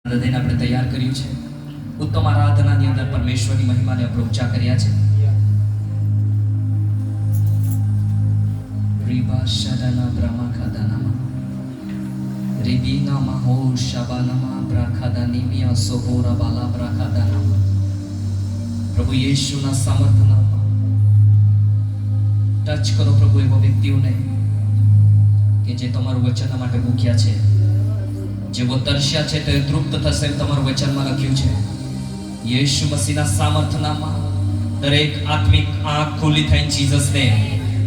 હૃદયને આપણે તૈયાર કર્યું છે. ઉત્તમ આરાધનાની અંદર પરમેશ્વરની મહિમાને આપણે ઊંચા કર્યા છે. રીબા શદના બ્રહ્મા ખાદાનામાં રીબીના મહો શબાનામાં બ્રાખાદાનીમિયા સોબોરા બાલા બ્રાખાદાનામાં પ્રભુ યેશુના સામર્થ્યનામાં ટચ કરો પ્રભુ એવા વ્યક્તિઓને કે જે તમારું વચન માટે ભૂખ્યા છે, જેઓ તરસ્યા છે તે તૃપ્ત થશે એમ તમારું વચનમાં લખ્યું છે. યેશુ મસીહના સામર્થ્યનામાં દરેક આત્મિક આંખ ખુલ્લી થાય જીસસ ને,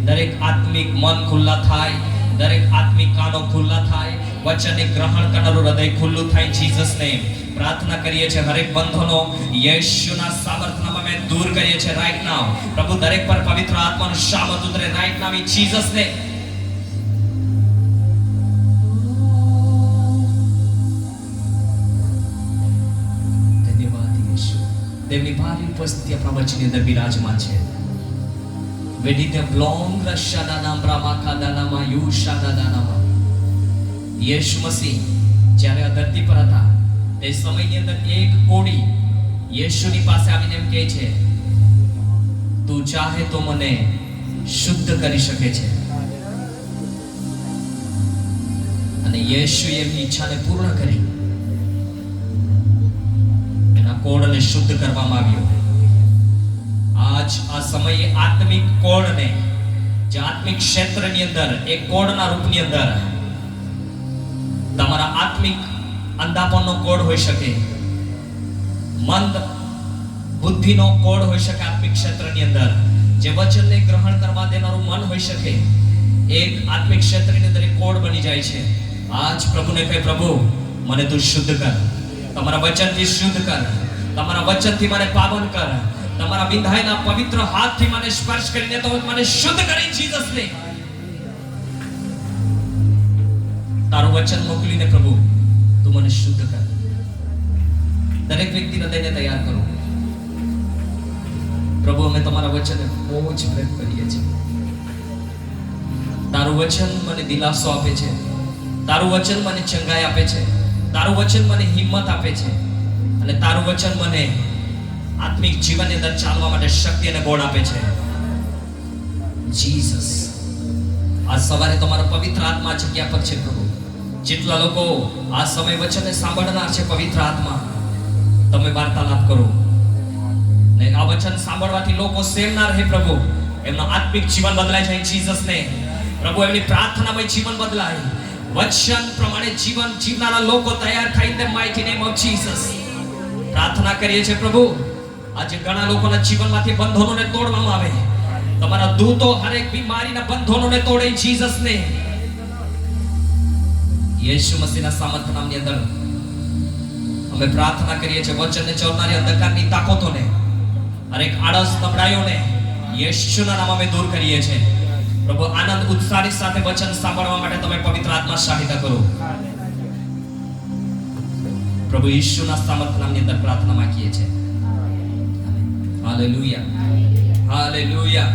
દરેક આત્મિક મન ખુલ્લા થાય, દરેક આત્મિક કાનો ખુલ્લા થાય, વચનને ગ્રહણ કરનારું હૃદય ખુલ્લું થાય જીસસ ને. પ્રાર્થના કરીએ છીએ હરેક બંધનો યેશુના સામર્થ્યનામાં મેં દૂર કરીએ છીએ રાઈટ નાઉ. પ્રભુ દરેક પર પવિત્ર આત્માનું સામર્થ્ય ઉતરે રાઈટ નાઉ ઇન જીસસ ને. તેમની ભારી ઉપસ્થિતિ આપણા વચ્ચેની અંદર બિરાજમાન છે. વેદિતે બ્લોંગ રશાદાના બ્રામાખાદાનામાં યુશાદાનામાં યેશુ મસીહ જ્યારે આ ધરતી પર હતા તે સમયની અંદર એક કોડી યેશુની પાસે આવીને એમ કહે છે, તું ચાહે તો મને શુદ્ધ કરી શકે છે. અને યેશુએ એમની ઈચ્છાને પૂર્ણ કરી કોડને શુદ્ધ કરવામાં આવ્યો. આજ આ સમયે આત્મિક કોડને, જે આત્મિક ક્ષેત્રની અંદર એક કોડના રૂપની અંદર તમારા આત્મિક અંધાપણનો કોડ હોઈ શકે, મંદ બુદ્ધિનો કોડ હોઈ શકે, આત્મિક ક્ષેત્રની અંદર જે વચનને ગ્રહણ કરવા દેનારું મન હોઈ શકે, એક આત્મિક ક્ષેત્રની અંદર એક કોડ બની જાય છે. આજ પ્રભુને કહે, પ્રભુ મને તું શુદ્ધ કર, તમારા વચનથી શુદ્ધ કર, તમારા વચનથી મને પાવન કર, તમારા વિંધાયેલા પવિત્ર હાથથી મને સ્પર્શ કરીને તો મને શુદ્ધ કરી જીસસ ને. તારું વચન મોકલીને પ્રભુ તું મને શુદ્ધ કર. દરેક વ્યક્તિ હૃદયને તૈયાર કરો. પ્રભુ અમે તમારા વચનને બહુ જ પ્રેમ કરીએ છીએ. તારું વચન મને દિલાસો આપે છે, તારું વચન મને ચંગાઈ આપે છે, તારું વચન મને હિંમત આપે છે, અને તારું વચન મને આત્મિક જીવનની અંદર ચાલવા માટે શક્તિ અને બળ આપે છે. જીસસ આ સવારે તમારો પવિત્ર આત્મા જગ્યા પર છે પ્રભુ. જેટલા લોકો આ સમય વચનને સાંભળનાર છે, પવિત્ર આત્મા તમે વાર્તાલાપ કરો ને આ વચન સાંભળવાથી લોકો સેવનાર હે પ્રભુ, એમનું આત્મિક જીવન બદલાય છે જીસસ ને. પ્રભુ એમની પ્રાર્થનામય જીવન બદલાય, વચન પ્રમાણે જીવન જીવનારા લોકો તૈયાર થાય in the mighty name of Jesus. પ્રાર્થના કરીએ છીએ પ્રભુ આજે ઘણા લોકોના જીવનમાંથી બંધનોને તોડવામાં આવે. તમારા દૂતો હરેક બીમારીના બંધનોને તોડે જીસસ ને. યેશુ મસીહના સામર્થ્ય નામની અંદર અમે પ્રાર્થના કરીએ છીએ વચનને ચોરનારી અંધકારની તાકાતોને, હરેક આળસ નબળાઈઓને યેશુના નામમાં અમે દૂર કરીએ છીએ. પ્રભુ આનંદ ઉત્સાહની સાથે વચન સાંભળવા માટે તમે પવિત્ર આત્મા સહાયતા કરો. પ્રભુ ઈશુના સામર્થ્ય નામની અંદર પ્રાર્થના માંગીએ છીએ. હાલેલુયા, હાલેલુયા,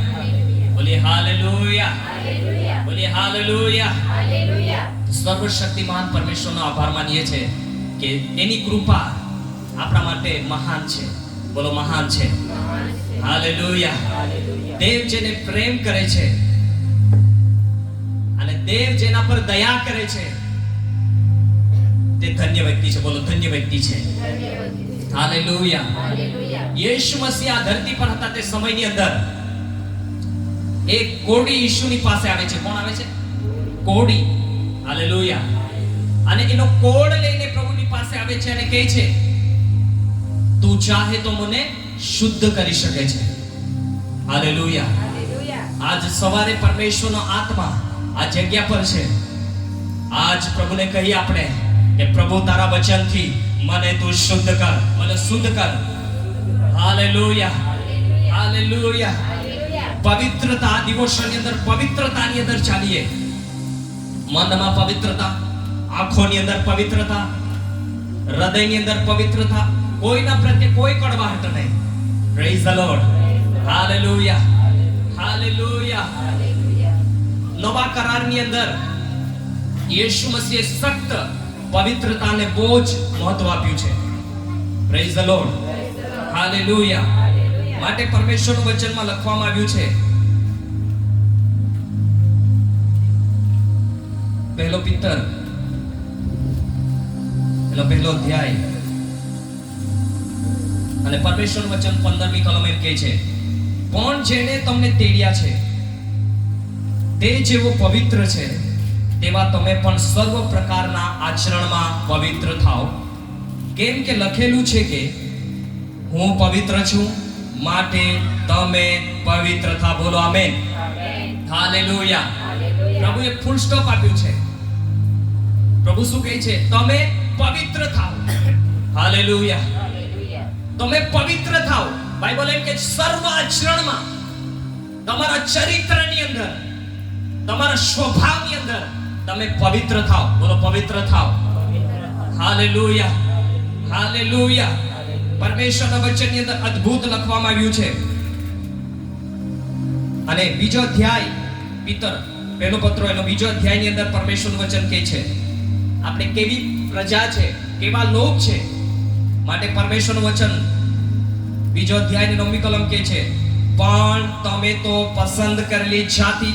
બોલીએ હાલેલુયા, બોલીએ હાલેલુયા. સર્વશક્તિમાન પરમેશ્વરનો આભાર માનીએ છીએ કે એની કૃપા આપણા માટે મહાન છે. બોલો મહાન છે. હાલેલુયા. દેવ જેને પ્રેમ કરે છે અને દેવ જેના પર દયા કરે છે તે ધન્ય વ્યક્તિ છે. બોલો ધન્ય વ્યક્તિ છે. હાલેલુયા. યેશુ મસીહ આ ધરતી પર હતા તે સમયની અંદર એક કોડી ઈશુની પાસે આવે છે. કોણ આવે છે? કોડી. હાલેલુયા. અને એનો કોડ લઈને પ્રભુની પાસે આવે છે અને કહે છે, તું ચાહે તો મને શુદ્ધ કરી શકે છે. હાલેલુયા. આજ સવારે પરમેશ્વરનો આત્મા આ જગ્યા પર છે. આજ પ્રભુને કહી આપણે કે પ્રભુ તારા વચનથી મને તું શુદ્ધ કર, મને શુદ્ધ કર. Hallelujah, hallelujah. પવિત્રતા દિવસની અંદર પવિત્રતાની અંદર ચાલીએ. મનમાં પવિત્રતા, આંખોની અંદર પવિત્રતા, હૃદયની અંદર પવિત્રતા, કોઈના પ્રત્યે કોઈ કડવાહટ નહીં. Praise the lord. Hallelujah, hallelujah. નવા કરારની અંદર યેશુ મસીહે સખ્ત પવિત્રતાને બહુ જ મહત્વ આપ્યું છે. Praise the lord, hallelujah. માટે પરમેશ્વરનું વચનમાં લખવામાં આવ્યું છે, પહેલો પિત્તર એનો પહેલો અધ્યાય અને પરમેશ્વરનું વચન 15મી કલમ એમ કહે છે, પણ જેને તમને તેડ્યા છે તે જેવો પવિત્ર છે તેવા તમે પણ સર્વ પ્રકારના આચરણમાં પવિત્ર થાઓ, કેમ કે લખેલું છે કે હું પવિત્ર છું માટે તમે પવિત્ર થા. બોલો આમેન, હાલેલુયા. પ્રભુએ ફૂલ સ્ટોપ આપ્યું છે. પ્રભુ શું કહે છે? તમે પવિત્ર થાઓ. હાલેલુયા. તમે પવિત્ર થાઓ. બાઇબલ એમ કે સર્વ આચરણમાં, તમારા ચરિત્રની અંદર, તમારા સ્વભાવની અંદર તમે પવિત્ર થાઓ. બોલો પવિત્ર થાઓ. Hallelujah, hallelujah. પરમેશ્વરના વચનની અંદર અદ્ભુત લખવામાં આવ્યું છે. અને બીજો અધ્યાય પિત્તર પહેલો પત્ર એનો બીજો અધ્યાયની અંદર પરમેશ્વરનું વચન કહે છે આપણે કેવી પ્રજા છે, કેવા લોક છે. માટે પરમેશ્વરનું વચન બીજો અધ્યાયની 9મી કલમ કહે છે, પણ તમે તો પસંદ કરેલી જાતિ,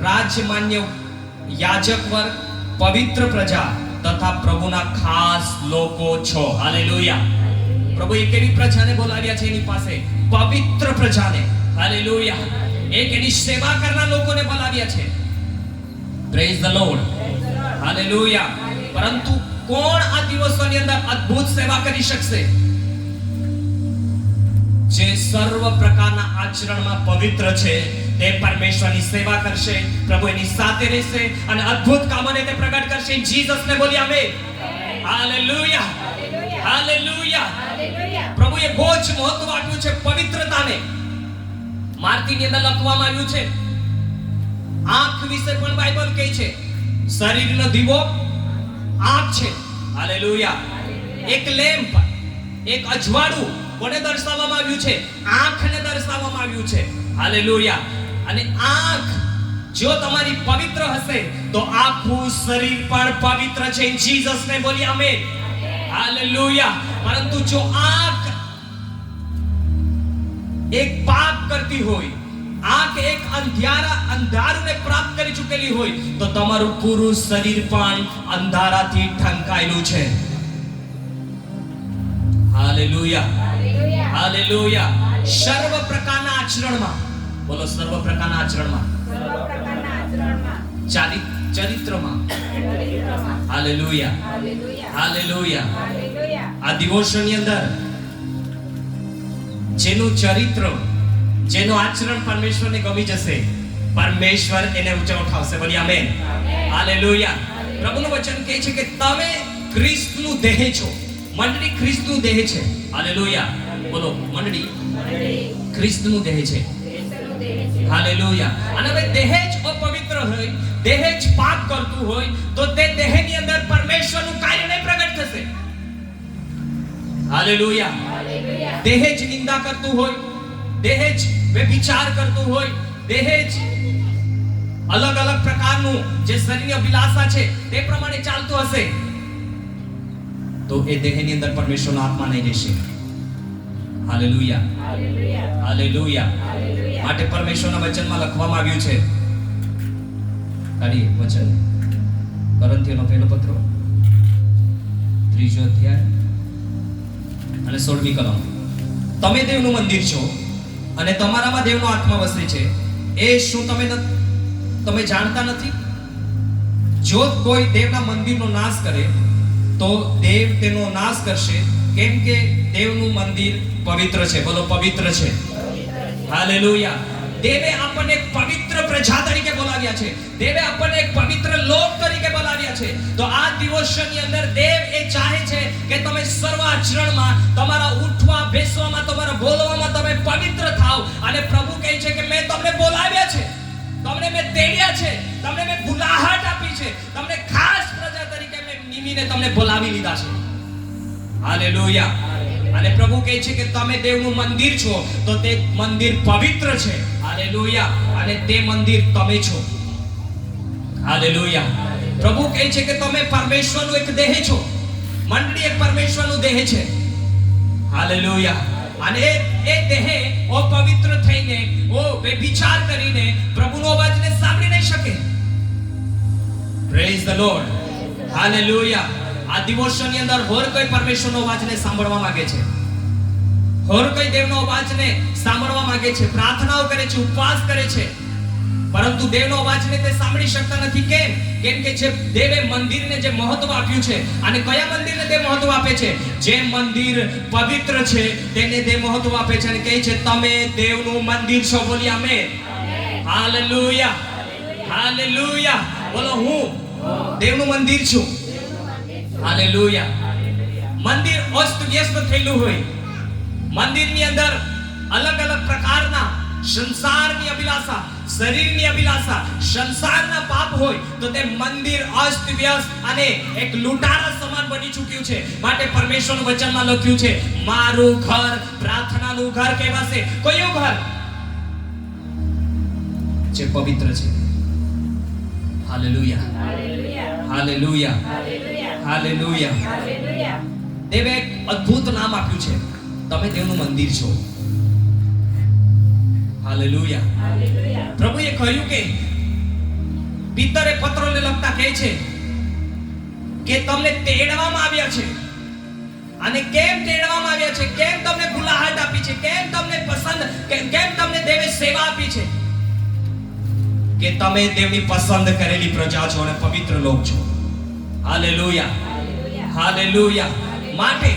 રાજમાન્ય યાજક વર્ગ, પવિત્ર પ્રજા તથા પ્રભુના ખાસ લોકો છો. હાલેલુયા. પ્રભુ એક એવી પ્રજાને બોલાવ્યા છે એની પાસે, પવિત્ર પ્રજાને. હાલેલુયા. એક એની સેવા કરનાર લોકોને બોલાવ્યા છે. Praise the lord, hallelujah. પરંતુ કોણ આ દિવસોની અંદર અદ્ભુત સેવા કરી શકશે? જે સર્વ પ્રકારના આચરણમાં પવિત્ર છે તે પરમેશ્વરની સેવા કરશે, પ્રભુ એની સાથે રહેશે અને અદ્ભુત કામોને તે પ્રગટ કરશે. જીસસને બોલી આમેન, હાલેલુયા, હાલેલુયા. પ્રભુએ બહુ જ મહત્વ આપ્યું છે પવિત્રતાને. માર્કની અંદર લખવામાં આવ્યું છે, આંખ વિશે પણ બાઇબલ કહે છે, શરીરનો દીવો આંખ છે. હાલેલુયા. એક લેમ્પ, એક અજવાળું કોને દર્શાવવામાં આવ્યું છે? આંખને દર્શાવવામાં આવ્યું છે. હાલેલુયા. અને આંખ જો તમારી પવિત્ર હશે તો આખું શરીર પણ પવિત્ર છે. જીસસને બોલી આમેન, હાલેલુયા. પરંતુ જો આંખ એક પાપ કરતી હોય, આંખ એક અંધારુંને પ્રાપ્ત કરી ચૂકેલી હોય તો તમારું પૂરું શરીર પણ અંધારાથી ઢંકાયેલું છે. Hallelujah, hallelujah. સર્વ પ્રકારના આચરણમાં, બોલો સર્વ પ્રકારના આચરણમાં, ચરિત્રમાં. Hallelujah, hallelujah. આ દિવસોની અંદર જેનું ચરિત્ર, જેનું આચરણ પરમેશ્વરને ગમી જશે, પરમેશ્વર એને ઊંચા ઉઠાવશે. બોલી આમેન, હાલેલુયા. પ્રભુનું વચન કહે છે કે તમે ખ્રિસ્તનું દેહ છો. મંડળી ખ્રિસ્તનું દેહ છે. હાલેલુયા. બોલો, મંડળી ખ્રિસ્તનું દેહ છે. હાલેલુયા. અને હવે દેહ જ અપવિત્ર હોય, દેહ જ પાપ કરતું હોય તો તે દેહની અંદર પરમેશ્વરનું કાર્ય નહીં પ્રગટ થશે. હાલેલુયા. દેહ જ નિંદા કરતું હોય, દેહ જ વ્યભિચાર કરતું હોય, દેહ જ અલગ અલગ પ્રકારનું જે શરીરની અભિલાષા છે તે પ્રમાણે ચાલતું હશે તો એ દેહની અંદર પરમેશ્વરનો આત્મા નહીં રહેશે. Hallelujah, hallelujah. માટે પરમેશ્વરના વચનમાં લખવામાં આવ્યું છે, કાઢી વચન, કોરિન્થીયોનો પહેલો પત્ર 3 અધ્યાય અને 16મી કલમ, તમે દેવનું મંદિર છો અને તમારામાં દેવનો આત્મા વસે છે. એ શું તમે જાણતા નથી? જો કોઈ દેવના મંદિરનો નાશ કરે તો દેવ તેનો નાશ કરશે, કેમ કે દેવનું મંદિર પવિત્ર છે. બોલો પવિત્ર છે. હાલેલુયા. દેવે આપણને એક પવિત્ર પ્રજા તરીકે બોલાવ્યા છે. દેવે આપણને એક પવિત્ર લોક તરીકે બોલાવ્યા છે. તો આ દિવસની અંદર દેવ એ ચાહે છે કે તમે સર્વ આચરણમાં, તમારા ઉઠવા બેસવામાં, તમારા બોલવામાં તમે પવિત્ર થાઓ. અને પ્રભુ કહે છે કે મેં તમને બોલાવ્યા છે, તમને મેં તેડ્યા છે, તમને મેં બુલાહટ આપી છે, તમને ખાસ પ્રજા તરીકે મેં નિમીને તમને બોલાવી લીધા છે. હાલેલુયા. અને પ્રભુ કહે છે કે તમે દેવનું મંદિર છો તો તે મંદિર પવિત્ર છે. હાલેલુયા. અને તે મંદિર તમે છો. હાલેલુયા. પ્રભુ કહે છે કે તમે પરમેશ્વરનો એક દેહ છો. મંડળી એક પરમેશ્વરનો દેહ છે. હાલેલુયા. અને એ દેહ અપવિત્ર થઈને વિચાર કરીને પ્રભુનો અવાજને સાંભળી નહીં શકે. Praise the lord. હાલેલુયા. આ દિવસની અંદર હોર કોઈ પરમેશ્વરનો અવાજને સાંભળવા માંગે છે, હોર કોઈ દેવનો અવાજને સાંભળવા માંગે છે, પ્રાર્થનાઓ કરે છે, ઉપવાસ કરે છે, પરંતુ દેવનો અવાજને તે સાંભળી શકતા નથી. કેમ કે જે દેવે મંદિરને જે મહત્વ આપ્યું છે, અને કયા મંદિરને તે મહત્વ આપે છે? જે મંદિર પવિત્ર છે તેને તે મહત્વ આપે છે અને કહે છે તમે દેવનું મંદિર છો. બોલી આમેન. હાલેલુયા. હાલેલુયા. બોલો હું દેવનું મંદિર છું. હાલેલુયા. મંદિર અસ્ત વ્યસ્ત થયેલું હોય, મંદિરની અંદર અલગ અલગ પ્રકારના સંસારની અભિલાષા, શરીરની અભિલાષા, સંસારના પાપ હોય તો તે મંદિર અસ્ત વ્યસ્ત અને એક લૂંટારા સમાન બની ચૂક્યું છે. માટે પરમેશ્વરનું વચનમાં લખ્યું છે મારું ઘર પ્રાર્થનાનું ઘર કહેવાશે. કયું ઘર? જે પવિત્ર છે. હાલેલુયા. હાલેલુયા. હાલેલુયા. દેવે એક અદ્ભુત નામ આપ્યું છે, તમે દેવનું મંદિર છો. હાલેલુયા. પ્રભુએ કહ્યું કે પિતરે પત્રોને લખતા કહે છે કે તમને તેડવામાં આવ્યા છે. અને કેમ તેડવામાં આવ્યા છે? કેમ તમને ભૂલાહટ આપી છે? કેમ તમને પસંદ, કેમ તમને દેવે સેવા આપી છે? કે તમે દેવની પસંદ કરેલી પ્રજા છો અને પવિત્ર લોક છો. હાલેલુયા. હાલેલુયા. માટે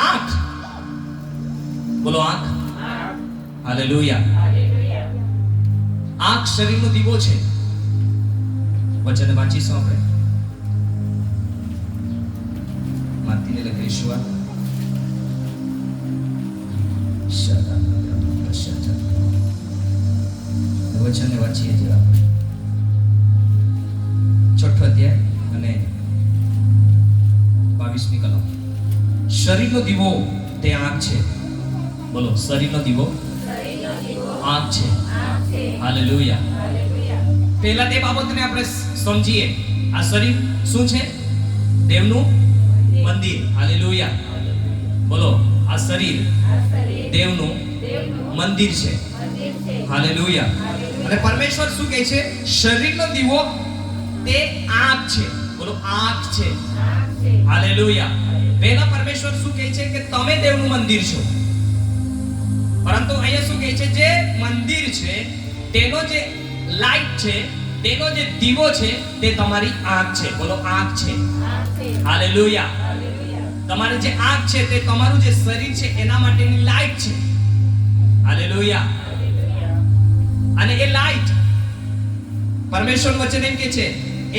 આંખ, બોલો આંખ. હાલેલુયા. આંખ શરીરનો દીવો છે. વચન વાંચીશું આપણે. માતીને લખીશું આ વચનને વાંચીએ છીએ આપણે. 6ઠો અધ્યાય અને 22મી કલમ. શરીરનો દીવો તે આંખ છે. બોલો શરીરનો દીવો આંખ છે. હાલેલુયા. પહેલા તે બાબતને આપણે સમજીએ. આ શરીર શું છે? દેવનું મંદિર. હાલેલુયા. બોલો આ શરીર દેવનું મંદિર છે. હાલેલુયા. અને પરમેશ્વર શું કહે છે? શરીરનો દીવો તે આંખ છે. બોલો આંખ છે. હાલેલુયા. પહેલા પરમેશ્વર શું કહે છે કે તમે દેવનું મંદિર છો. પરંતુ અહીંયા શું કહે છે? જે મંદિર છે તેનો જે લાઈટ છે, તેનો જે દીવો છે તે તમારી આંખ છે. બોલો આંખ છે. હાલેલુયા. તમારી જે આંખ છે તે તમારું જે શરીર છે એના માટેની લાઈટ છે. હાલેલુયા. અને એ લાઈટ પરમેશ્વર વચન એમ કે છે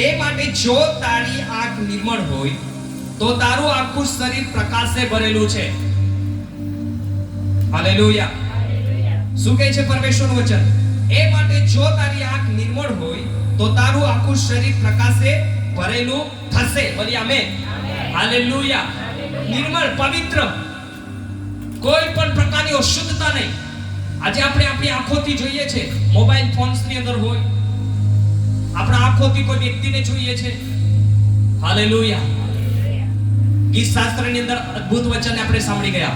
એ માટે જો તારી આંખ નિર્મળ હોય તો તારું આખું શરીર પ્રકાશે ભરેલું છે. હાલેલુયા. શું કહે છે પરમેશ્વરનું વચન? એ માટે જો તારી આંખ નિર્મળ હોય તો તારું આખું શરીર પ્રકાશે ભરેલું થશે. બોલી આમેન. હાલેલુયા. નિર્મળ, પવિત્ર, કોઈ પણ પ્રકારની અશુદ્ધતા નહીં. આજે આપણે આપણી આંખોથી જોઈએ છે, મોબાઈલ ફોન્સની અંદર હોય, આપણા આંખોથી કોઈ વ્યક્તિને જોઈએ છે. હાલેલુયા. ગીત શાસ્ત્રની અંદર અદ્ભુત વચન આપણે સાંભળી ગયા.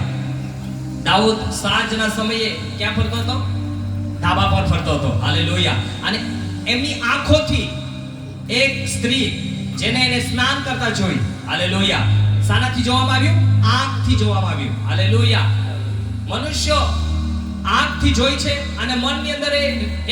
દાઉદ સાંજના સમયે ક્યાં ફરતો હતો? ધાબા પર ફરતો હતો. હાલેલુયા. અને એમની આંખોથી એક સ્ત્રી જેને એને સ્નાન કરતા જોઈ. હાલેલુયા. શાનાથી જોવામાં આવ્યું? આંખથી જોવામાં આવ્યું. હાલેલુયા. મનુષ્ય આંખથી જોઈ છે અને મનની અંદર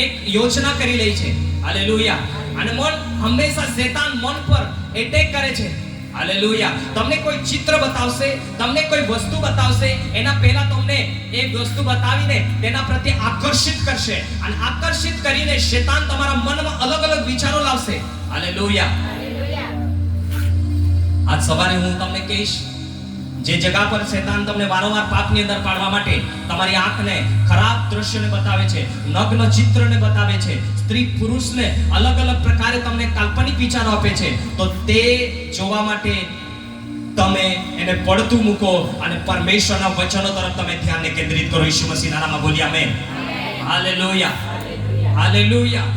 એક યોજના કરી લે છે. હાલેલુયા. અને મન હંમેશા શૈતાન મન પર એટેક કરે છે. હાલેલુયા. તમને કોઈ ચિત્ર બતાવશે, તમને કોઈ વસ્તુ બતાવશે, એના પહેલા તમને એ વસ્તુ બતાવીને તેના પ્રત્યે આકર્ષિત કરશે અને આકર્ષિત કરીને શૈતાન તમારા મનમાં અલગ અલગ વિચારો લાવશે. હાલેલુયા. આજ સવારે હું તમને કહીશ, જે જગા પર શૈતાન તમને વારંવાર પાપની અંદર પાડવા માટે તમારી આંખને ખરાબ દ્રશ્યને બતાવે છે, નગ્ન ચિત્રને બતાવે છે, સ્ત્રી પુરુષને અલગ અલગ પ્રકારે તમને કાલ્પનિક વિચારો આપે છે, તો તે જોવા માટે તમે એને પડતું મૂકો અને પરમેશ્વરના વચનો તરફ તમે ધ્યાનને કેન્દ્રિત કરો. ઈસુ મસીહના નામમાં બોલી આમેન. હાલેલુયા. હાલેલુયા.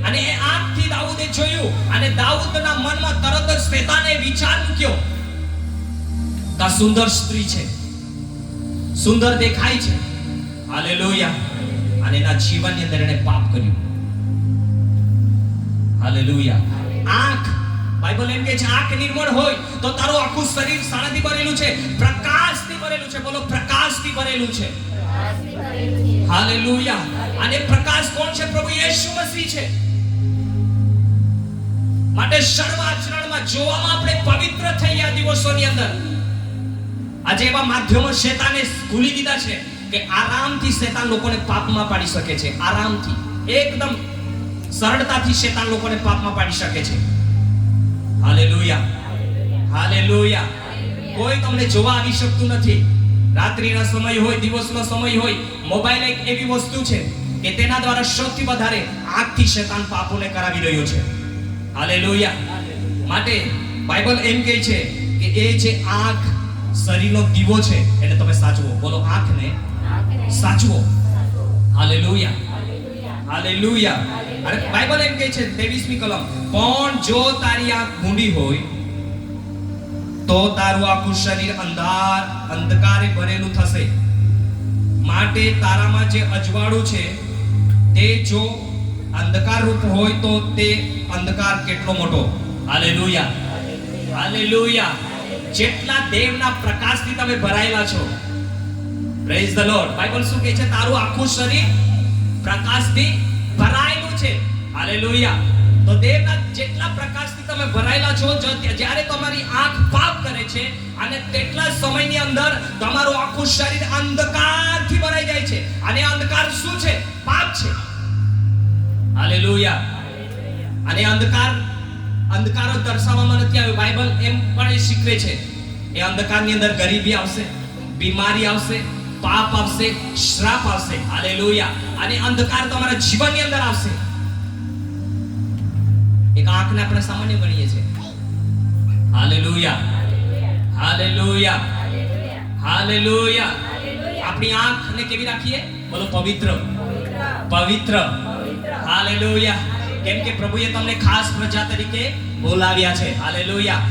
અને એ આંખથી દાઉદે જોયું અને દાઉદના મનમાં તરત જ શેતાને વિચાર મૂક્યો કે આ સુંદર સ્ત્રી છે, સુંદર દેખાય છે. હાલેલુયા. અને એના જીવનની અંદર એને પાપ કર્યું. હાલેલુયા. આંખ, બાઇબલ એમ કહે છે આંખ નિર્મળ હોય તો તારું આખું શરીર શાનાથી ભરેલું છે? પ્રકાશથી ભરેલું છે. બોલો, પ્રકાશથી ભરેલું છે. હાલેલુયા. અને પ્રકાશ કોણ છે? પ્રભુ યેશુ મસીહ છે. માટે સર્વ આચરણમાં જોવામાં આપણે પવિત્ર થઈ ગયા દિવસોની અંદર. આજે એવા માધ્યમો શેતાને ખોલી દીધા છે કે આરામથી શેતાન લોકોને પાપમાં પાડી શકે છે. આરામથી, એકદમ સરળતાથી શેતાન લોકોને પાપમાં પાડી શકે છે. હાલેલુયા. હાલેલુયા. કોઈ તમને જોવા આવી શકતું નથી. રાત્રિના સમય હોય, દિવસનો સમય હોય, મોબાઈલ એક એવી વસ્તુ છે કે તેના દ્વારા સૌથી વધારે આંખથી શેતાન પાપોને કરાવી રહ્યો છે. હાલેલુયા. માટે બાઇબલ એમ કહે છે કે એ જે આંખ શરીરનો દીવો છે એને તમે સાચવો. બોલો, આંખને સાચવો. હાલેલુયા. હાલેલુયા. અને બાઇબલ એમ કહે છે 23મી કલમ, પણ જો તારી આંખ ભૂંડી હોય તો તારું આખું શરીર અંધકારે ભરેલું થશે. માટે તારામાં જે અજવાળું છે તે જો અંધકાર રૂપ હોય તો તે અંધકાર કેટલો મોટો. હાલેલુયા. હાલેલુયા. જેટલા દેવના પ્રકાશથી તમે ભરાયેલા છો, પ્રેઝ ધ લોર્ડ. બાઇબલ શું કહે છે? તારું આખું શરીર પ્રકાશથી ભરાયેલું છે. હાલેલુયા. તો દેવના જેટલા પ્રકાશથી તમે ભરાયેલા છો, જ્યારે તમારી આંખ પાપ કરે છે અને તેટલા સમયની અંદર તમારું આખું શરીર અંધકારથી ભરાઈ જાય છે. અને અંધકાર શું છે? પાપ છે. હાલેલુયા. અને અંધકારો દર્શાવવામાં નથી આવ્યો. બાઇબલ એમ પણ શીખવે છે એ અંધકારની અંદર ગરીબી આવશે, બીમારી આવશે, પાપ આવશે, શ્રાપ આવશે. હાલેલુયા. અને અંધકાર તમારા જીવનની અંદર આવશે. એક આંખને આપણે સામાન્ય ગણીએ છીએ. હાલેલુયા. હાલેલુયા. હાલેલુયા. આપણી આંખને કેવી રાખીએ? બોલો, પવિત્ર. પવિત્ર. હાલેલુયા. કેમ કે પ્રભુએ તમને ખાસ પ્રજા તરીકે બોલાવ્યા છે. હાલેલુયા.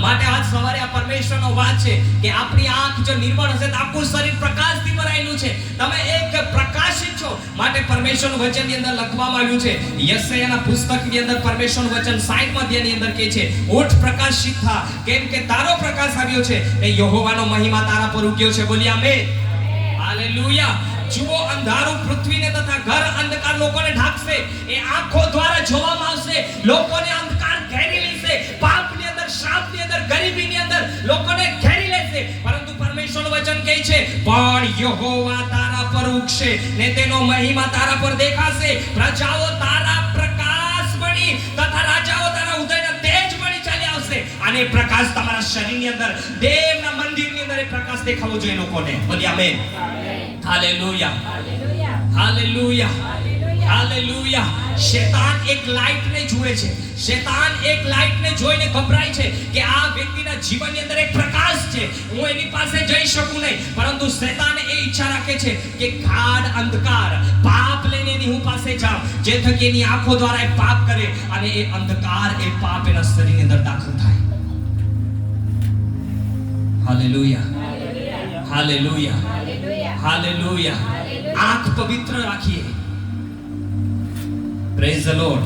માટે આજ સવારે આ પરમેશ્વરનો વાત છે કે આપણી આંખ જો નિર્મળ હશે તો આખું શરીર પ્રકાશથી ભરાયેલું છે. તમે એક પ્રકાશિત છો. માટે પરમેશ્વરનું વચનની અંદર લખવામાં આવ્યું છે, યશાયાના પુસ્તકની અંદર પરમેશ્વરનું વચન 60મા અધ્યાયની અંદર કહે છે, ઉઠ પ્રકાશિત થા, કેમ કે તારો પ્રકાશ આવ્યો છે ને યહોવાનો મહિમા તારા પર ઉગ્યો છે. બોલી આમેન. હાલેલુયા. જુઓ, અંધારું પૃથ્વીને તથા ઘર અંધકાર લોકોને ઢાંકશે. એ આંખો દ્વારા જોવામાં આવશે. લોકોને અંધકાર ઘેરી લેશે. પાપની અંદર, શ્રાપની અંદર, ગરીબીની અંદર લોકોને ઘેરી લેશે. પરંતુ પરમેશ્વરનું વચન કહે છે, પણ યહોવા તારા પર ઉગશે ને તેનો મહિમા તારા પર દેખાશે. પ્રજાઓ તારા પ્રકાશ બની તથા રાજાઓ તારા ઉદયના તેજ બની ચાલી આવશે. અને પ્રકાશ તમારા શરીરની અંદર, દેવના મંદિરની અંદર એ પ્રકાશ દેખાવો જોઈએ લોકોને. બોલી આમેન. હાલેલુયા. હાલેલુયા. હાલેલુયા. શેતાન એક લાઈટને જુએ છે. શેતાન એક લાઈટને જોઈને ગભરાય છે કે આ વ્યક્તિના જીવનની અંદર એક પ્રકાશ છે, હું એની પાસે જઈ શકું નહીં. પરંતુ શેતાન એ ઈચ્છા રાખે છે કે ગાઢ અંધકાર, પાપ લઈને એની હું પાસે જાઉં, જે થકી એની આંખો દ્વારા એ પાપ કરે અને એ અંધકાર, એ પાપ એના શરીરની અંદર દાખલ થાય. હાલેલુયા. હાલેલુયા. હાલેલુયા. આંખ પવિત્ર રાખીએ. Praise the lord.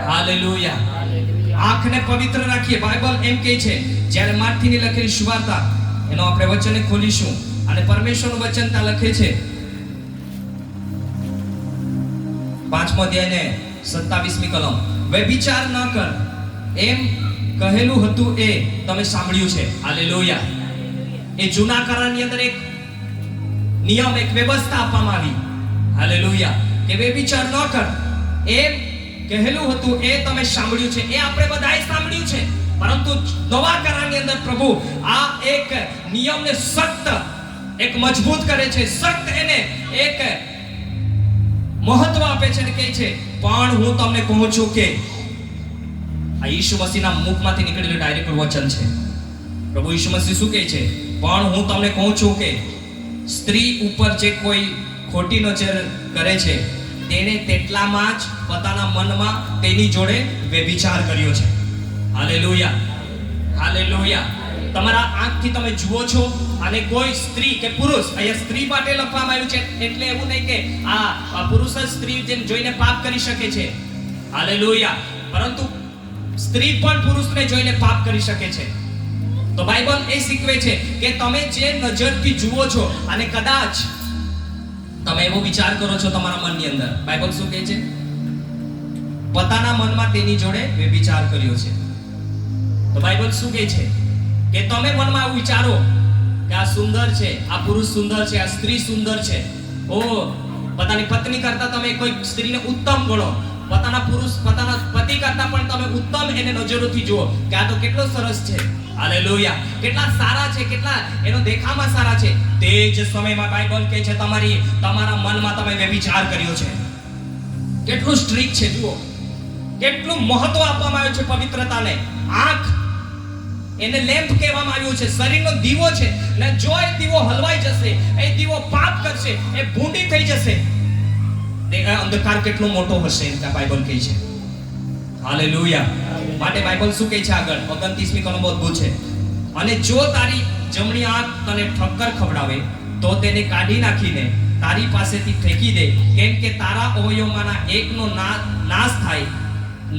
હાલેલુયા. આંખને પવિત્ર રાખીએ. બાઇબલ એમ કહે છે, જ્યારે માર્થીની લખેલી સુવાર્તા એનો આપણે વચનને ખોલીશું અને પરમેશ્વરનું વચન ત્યાં લખે છે 5મો અધ્યાય ને 27મી કલમ, વ્યભિચાર ન કર એમ કહેલું હતું એ તમે સાંભળ્યું છે. હાલેલુયા. એ જૂના કરારની અંદર એક નિયમ, એક વ્યવસ્થા આપવામાં આવી. હાલેલુયા. કે વ્યભિચાર ન કર એમ કહેલું હતું એ તમે સાંભળ્યું છે. એ આપણે બધાએ સાંભળ્યું છે. પરંતુ નવા કરારની અંદર પ્રભુ આ એક નિયમને સખ્ત, એક મજબૂત કરે છે. સખ્ત એને એક મહત્વ આપે છે અને કહે છે, પણ હું તમને કહું છું કે આ ઈસુ મસીહના મુખમાંથી નીકળેલું ડાયરેક્ટ વચન છે. પ્રભુ ઈસુ મસીહ શું કહે છે? પણ હું તમને કહું છું કે સ્ત્રી ઉપર જે કોઈ ખોટી નજર કરે છે તેણે તેટલામાં જ પોતાના મનમાં તેની જોડે વ્યભિચાર કર્યો છે. Hallelujah, hallelujah. તમારા આંખથી તમે જુઓ છો અને કોઈ સ્ત્રી કે પુરુષ, અહીંયા સ્ત્રી માટે લખવામાં આવ્યું છે એટલે એવું નહીં કે આ પુરુષ જ સ્ત્રી જેમ જોઈને પાપ કરી શકે છે. હાલેલુયા. પરંતુ સ્ત્રી પણ પુરુષને જોઈને પાપ કરી શકે છે. તો બાઇબલ એ શીખવે છે કે તમે જે નજરથી જુઓ છો અને કદાચ તમે એવો વિચાર કરો છો તમારા મનની અંદર, બાઇબલ શું કહે છે? પોતાના મનમાં તેની જોડે વ્યભિચાર કર્યો છે. તો બાઇબલ શું કહે છે કે તમે મનમાં એવું વિચારો કે આ સુંદર છે, આ પુરુષ સુંદર છે, આ સ્ત્રી સુંદર છે. ઓ પોતાની પત્ની કરતા તમે કોઈ સ્ત્રીને ઉત્તમ ગણો, પોતાના પતિ કરતા પણ તમે ઉત્તમ એને નજરોથી જુઓ કે આ તો કેટલો સરસ છે. હાલેલુયા. કેટલા સારા છે, કેટલા એનો દેખાવમાં સારા છે. તે જ સમયમાં બાઇબલ કહે છે તમારા મનમાં તમે વ્યભિચાર કર્યો છે. કેટલું સ્ટ્રિક્ટ છે જુઓ, કેટલું મહત્વ આપવામાં આવ્યું છે પવિત્રતાને. આંખ એને લેમ્પ કહેવામાં આવ્યું છે, શરીરનો દીવો છે. ને જો એ દીવો હલવાઈ જશે, એ દીવો પાપ કરશે, એ ભૂંડી થઈ જશે, તે અંધકાર કેટલો મોટો હશે એમ બાઇબલ કહે છે. હાલેલુયા. માટે બાઇબલ શું કહે છે આગળ 29મી કલમ અદ્ભુત છે. અને જો તારી જમણી આંખ તને ઠક્કર ખવડાવે તો તેને કાઢી નાખીને તારી પાસેથી ફેંકી દે, કેમ કે તારા અવયવમાંના એકનો નાશ થાય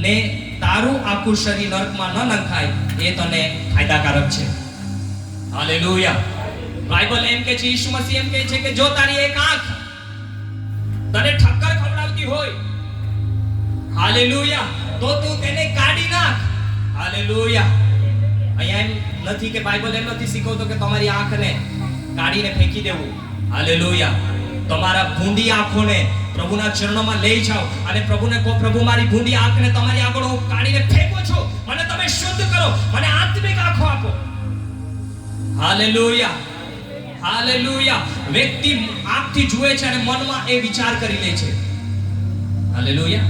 ને તારું આખું શરીર નરકમાં ન નંખાય, એ તને ફાયદાકારક છે. હાલેલુયા. બાઇબલ એમ કહે છે, ઈસુ મસીહ એમ કહે છે કે જો તારી એક આંખ તને ઠક્કર ખવડાવતી હોય, હાલેલુયા, તો તું તેને કાઢી નાખ. હાલેલુયા. અહીંયા એમ નથી કે બાઇબલ એમ નથી શીખવતો કે તમારી આંખને કાઢીને ફેંકી દેવું. હાલેલુયા. તમારા ભૂંડી આંખોને પ્રભુના ચરણોમાં લઈ જાઓ અને પ્રભુને કહો, પ્રભુ મારી ભૂંડી આંખને તમારી આગળ હું કાઢીને ફેંકું છું, મને તમે શુદ્ધ કરો, મને આત્મિક આંખો આપો. Hallelujah, hallelujah. વ્યક્તિ આંખથી જુએ છે અને મનમાં એ વિચાર કરી લે છે. હાલેલુયા.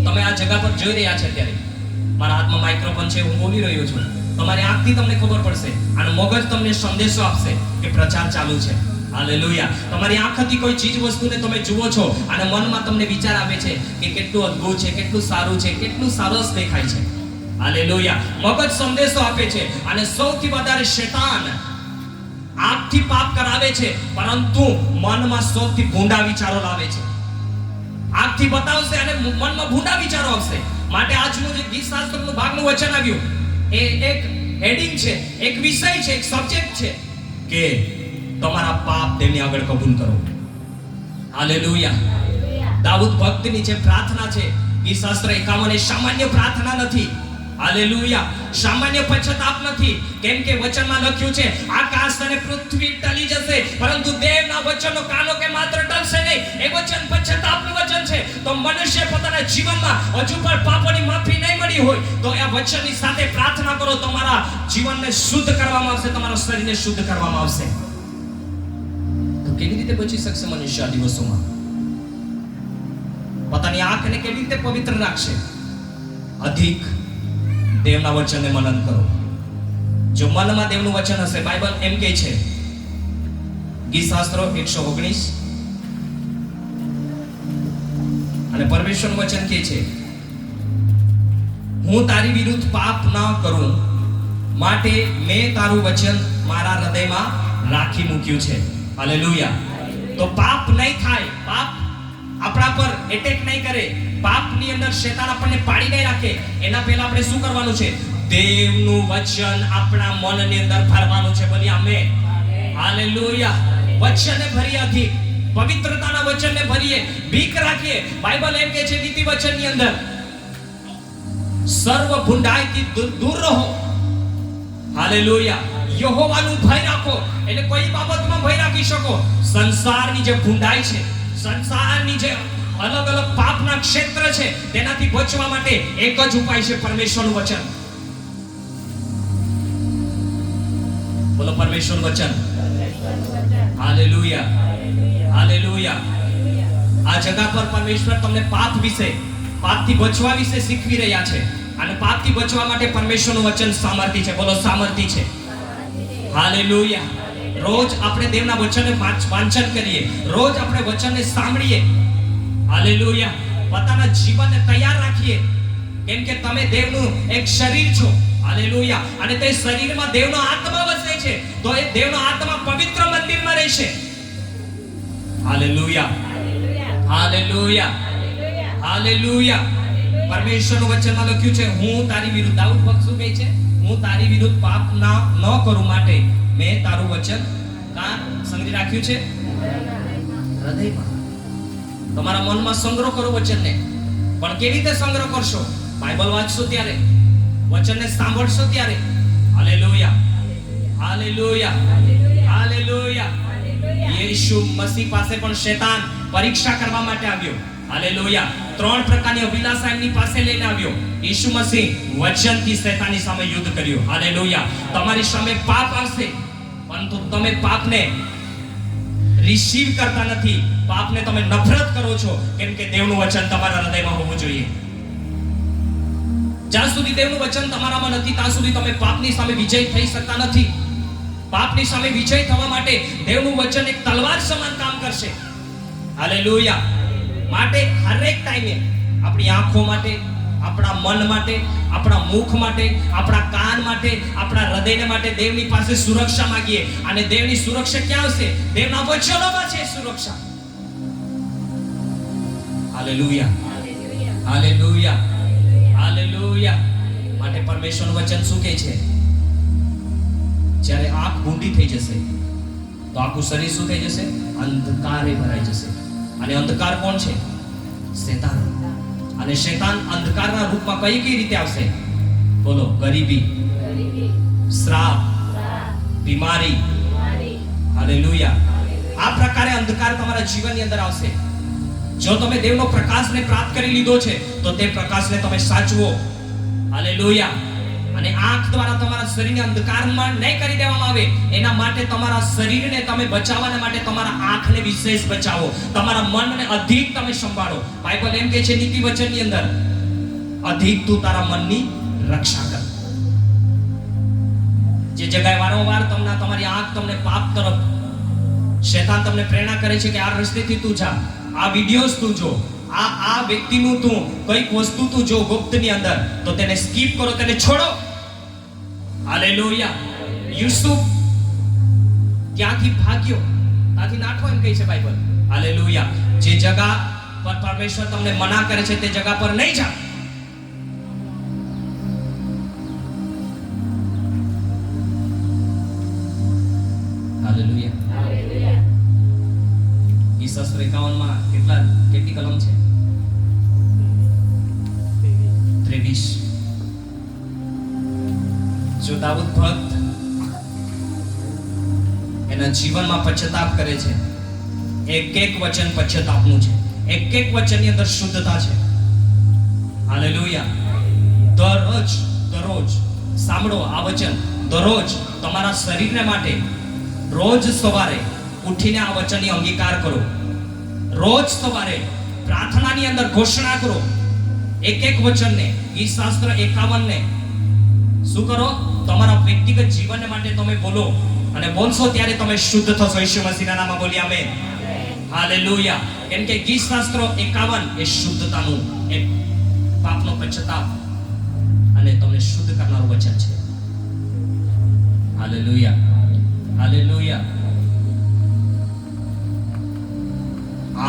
તમે આ જગ્યા પર જોઈ રહ્યા છે અત્યારે, મારા હાથમાં માઇક્રોફોન છે, હું બોલી રહ્યો છું. તમારી આંખથી તમને ખબર પડશે અને મગજ તમને સંદેશો આપશે કે પ્રચાર ચાલુ છે. હાલેલુયા. તમારી આંખથી કોઈ ચીજ વસ્તુને તમે જુઓ છો અને મનમાં તમને વિચાર આવે છે કે કેટલું અદ્ભુત છે, કેટલું સારું છે, કેટલું સરસ દેખાય છે. હાલેલુયા. મગજ સંદેશો આપે છે અને સૌથી વધારે શૈતાન આંખથી પાપ કરાવે છે, પરંતુ મનમાં સૌથી ભૂંડા વિચારો લાવે છે. આંખથી બતાવશે અને મનમાં ભૂંડા વિચારો આવશે. માટે આજનું જે ગીતશાસ્ત્રનું ભાગનું વચન આવ્યું એ એક હેડિંગ છે, એક વિષય છે, એક સબ્જેક્ટ છે કે તમારા પાપ તેમની આગળ કબૂલ કરો. હાલેલુયા. દાઉદ ભક્તની જે પ્રાર્થના છે, ગીતશાસ્ત્ર 51 એ સામાન્ય પ્રાર્થના નથી. હાલેલુયા. સામાન્ય પશ્ચાતાપ નથી, કેમ કે વચનમાં લખ્યું છે આકાશ અને પૃથ્વી ટળી જશે પરંતુ દેવના વચનો કાનો કે માત્ર ટળશે નહીં. એ વચન પશ્ચાતાપનું વચન છે. તો મનુષ્ય પોતાના જીવનમાં હજુ પણ પાપોની માફી નહીં મળી હોય તો આ વચનની સાથે પ્રાર્થના કરો, તમારા જીવનને શુદ્ધ કરવામાં આવશે, તમારા શરીરને શુદ્ધ કરવામાં આવશે. તો કેવી રીતે બચી શકશે મનુષ્ય આ દિવસોમાં? પોતાની આંખને કેવી રીતે પવિત્ર રાખશે? અધિક દેવના વચનને મનન કરો. જો મનમાં દેવનું વચન હશે, બાઇબલ એમ કહે છે ગીતશાસ્ત્રો 119 અને પરમેશ્વરનું વચન કહે છે હું તારી વિરુદ્ધ પાપ ન કરું માટે મેં તારું વચન મારા હૃદયમાં રાખી મૂક્યું છે. હાલેલુયા. તો પાપ નહીં થાય, પાપ આપણા પર એટેક નહીં કરે, પાપની અંદર શૈતાન આપણને પાડી નહીં રાખે, એના પહેલા આપણે શું કરવાનું છે? દેવનું વચન આપણા મનની અંદર ભરવાનું છે. બોલી આમેન. હાલેલુયા. વચનને ભરીએ, અધિક પવિત્રતાના વચનને ભરીએ, ભીખ રાખીએ. બાઇબલ એમ કહે છે નીતિ વચનની અંદર સર્વ ભૂંડાઈથી દૂર રહો. હાલેલુયા. યહોવાનું ભય રાખો. એટલે કોઈ બાબતમાં ભય રાખી શકો. સંસારની જે ભૂંડાઈ છે, સંસારની જે અલગ અલગ પાપના ક્ષેત્ર છે, તેનાથી બચવા માટે એક જ ઉપાય છે, પરમેશ્વરનું વચન. બોલો પરમેશ્વરનું વચન. Hallelujah, hallelujah. આ જગા પર પરમેશ્વર તમને પાપ વિશે, પાપથી બચવા વિશે શીખવી રહ્યા છે અને પાપથી બચવા માટે પરમેશ્વરનું વચન સામર્થ્ય છે. બોલો સામર્થ્ય છે. હાલેલુયા. રોજ આપણે દેવના વચનને વાંચન કરીએ, રોજ આપણે વચનને સાંભળીએ હાલેલુયા. પોતાના જીવનને તૈયાર રાખીએ, કેમ કે તમે દેવનું એક શરીર છો. હાલેલુયા. અને તે શરીરમાં દેવનો આત્મા વસે છે, તો એ દેવનો આત્મા પવિત્ર મંદિરમાં રહેશે. Hallelujah, hallelujah, hallelujah. પરમેશ્વરનું વચનમાં લખ્યું છે, હું તારી વિરુદ્ધ, દાઉદ ભક્ત શું કહે છે? હું તારી વિરુદ્ધ પાપ ન કરું માટે મેં તારું વચન કાં સંગ્રહ રાખ્યું છે? હૃદયમાં. તમારા મનમાં સંગ્રહ કરો વચનને. પણ કેવી રીતે સંગ્રહ કરશો? બાઇબલ વાંચશો ત્યારે, વચનને સાંભળશો ત્યારે. Hallelujah, hallelujah, hallelujah. Yeshu Masih પાસે પણ શૈતાન પરીક્ષા કરવા માટે આવ્યો. હાલેલુયા. 3 પ્રકારની અભિલાષા એમની પાસે લઈને આવ્યો. યેશુ મસીહ વચનથી શૈતાનની સામે યુદ્ધ કર્યું. હાલેલુયા. તમારી સામે પાપ આવશે, પરંતુ તમે પાપને રિસીવ કરતા નથી. પાપને તમે નફરત કરો છો, કેમ કે દેવનું વચન તમારા હૃદયમાં હોવું જોઈએ. જ્યાં સુધી દેવનું વચન તમારામાં નથી, ત્યાં સુધી તમે પાપની સામે વિજય થઈ શકતા નથી. પાપની સામે વિજય થવા માટે દેવનું વચન એક તલવાર સમાન કામ કરશે. હાલેલુયા. માટે હરેક ટાઈમે આપણી આંખો માટે, આપણા મન માટે, આપણા મુખ માટે, આપણા કાન માટે, આપણા હૃદય માટે દેવની પાસે સુરક્ષા માંગીએ. અને દેવની સુરક્ષા ક્યાં આવશે? દેવના વચનોમાં છે સુરક્ષા. Hallelujah, hallelujah, hallelujah. માટે પરમેશ્વરનું વચન શું કહે છે? જ્યારે આંખ ભૂંડી થઈ જશે તો આખું શરીર શું થઈ જશે? અંધકારે ભરાઈ જશે. અને અંધકાર કોણ છે? શૈતાન. અને શૈતાન અંધકારના રૂપમાં કઈ રીતે આવશે? બોલો. ગરીબી, શ્રાપ, બીમારી. હાલેલુયા. આ પ્રકારે અંધકાર તમારા જીવનની અંદર આવશે. જો તમે દેવનો પ્રકાશને પ્રાપ્ત કરી લીધો છે, તો તે પ્રકાશને તમે સાચવો. હાલેલુયા. અને આંખ દ્વારા તમારા શરીરને અંધકારમાં નહીં કરી દેવામાં આવે, એના માટે તમારા શરીરને તમે બચાવવાના માટે તમારા આંખને વિશેષ બચાવો. તમારા મનને અધિક તમે સંભાળો. બાઇબલ એમ કહે છે નીતિ વચનની અંદર, અધિક તું તારા મનની રક્ષા કર. જે જગ્યાએ વારંવાર તમારી આંખ તમને પાપ તરફ, શૈતાન તમને પ્રેરણા કરે છે કે આ રસ્તેથી તું જા, આ વિડિયોઝ તું જો, આ વ્યક્તિનું તું કઈક વસ્તુ તું જો ગુપ્તની અંદર, તો તેને સ્કીપ કરો, તેને છોડો. હાલેલુયા. યુસુફ ક્યાંથી ભાગ્યો? ત્યાંથી નાઠો એમ કહે છે બાઇબલ. હાલેલુયા. જે જગા પર પરમેશ્વર તમને મના કરે છે તે જગા પર નહીં જા. હાલેલુયા. ઈસા 51 માં કેટલી કલમ છે? 23. જો દાઉદ ભક્ત એના જીવનમાં પશ્ચાતાપ કરે છે, એક વચન પશ્ચાતાપનું છે, એક વચનની અંદર શુદ્ધતા છે. હાલેલુયા. દરરોજ સાંભળો આ વચન. દરરોજ તમારા શરીરને માટે રોજ સવારે ઉઠીને આ વચનની અંગીકાર કરો. રોજ સવારે પ્રાર્થનાની અંદર ઘોષણા કરો એક વચનને. ઈ શાસ્ત્ર 51 ને શું કરો? તમારા વ્યક્તિગત જીવન માટે તમે બોલો. અને બોલશો ત્યારે તમે શુદ્ધ થશો. ઈસુ મસીહના નામમાં બોલી આમેન. હાલેલુયા. કેમ કે ગીત શાસ્ત્ર 51 એ શુદ્ધતાનું, એક પાપનો પશ્ચાતાપ અને તમને શુદ્ધ કરનારું વચન છે. Hallelujah, hallelujah.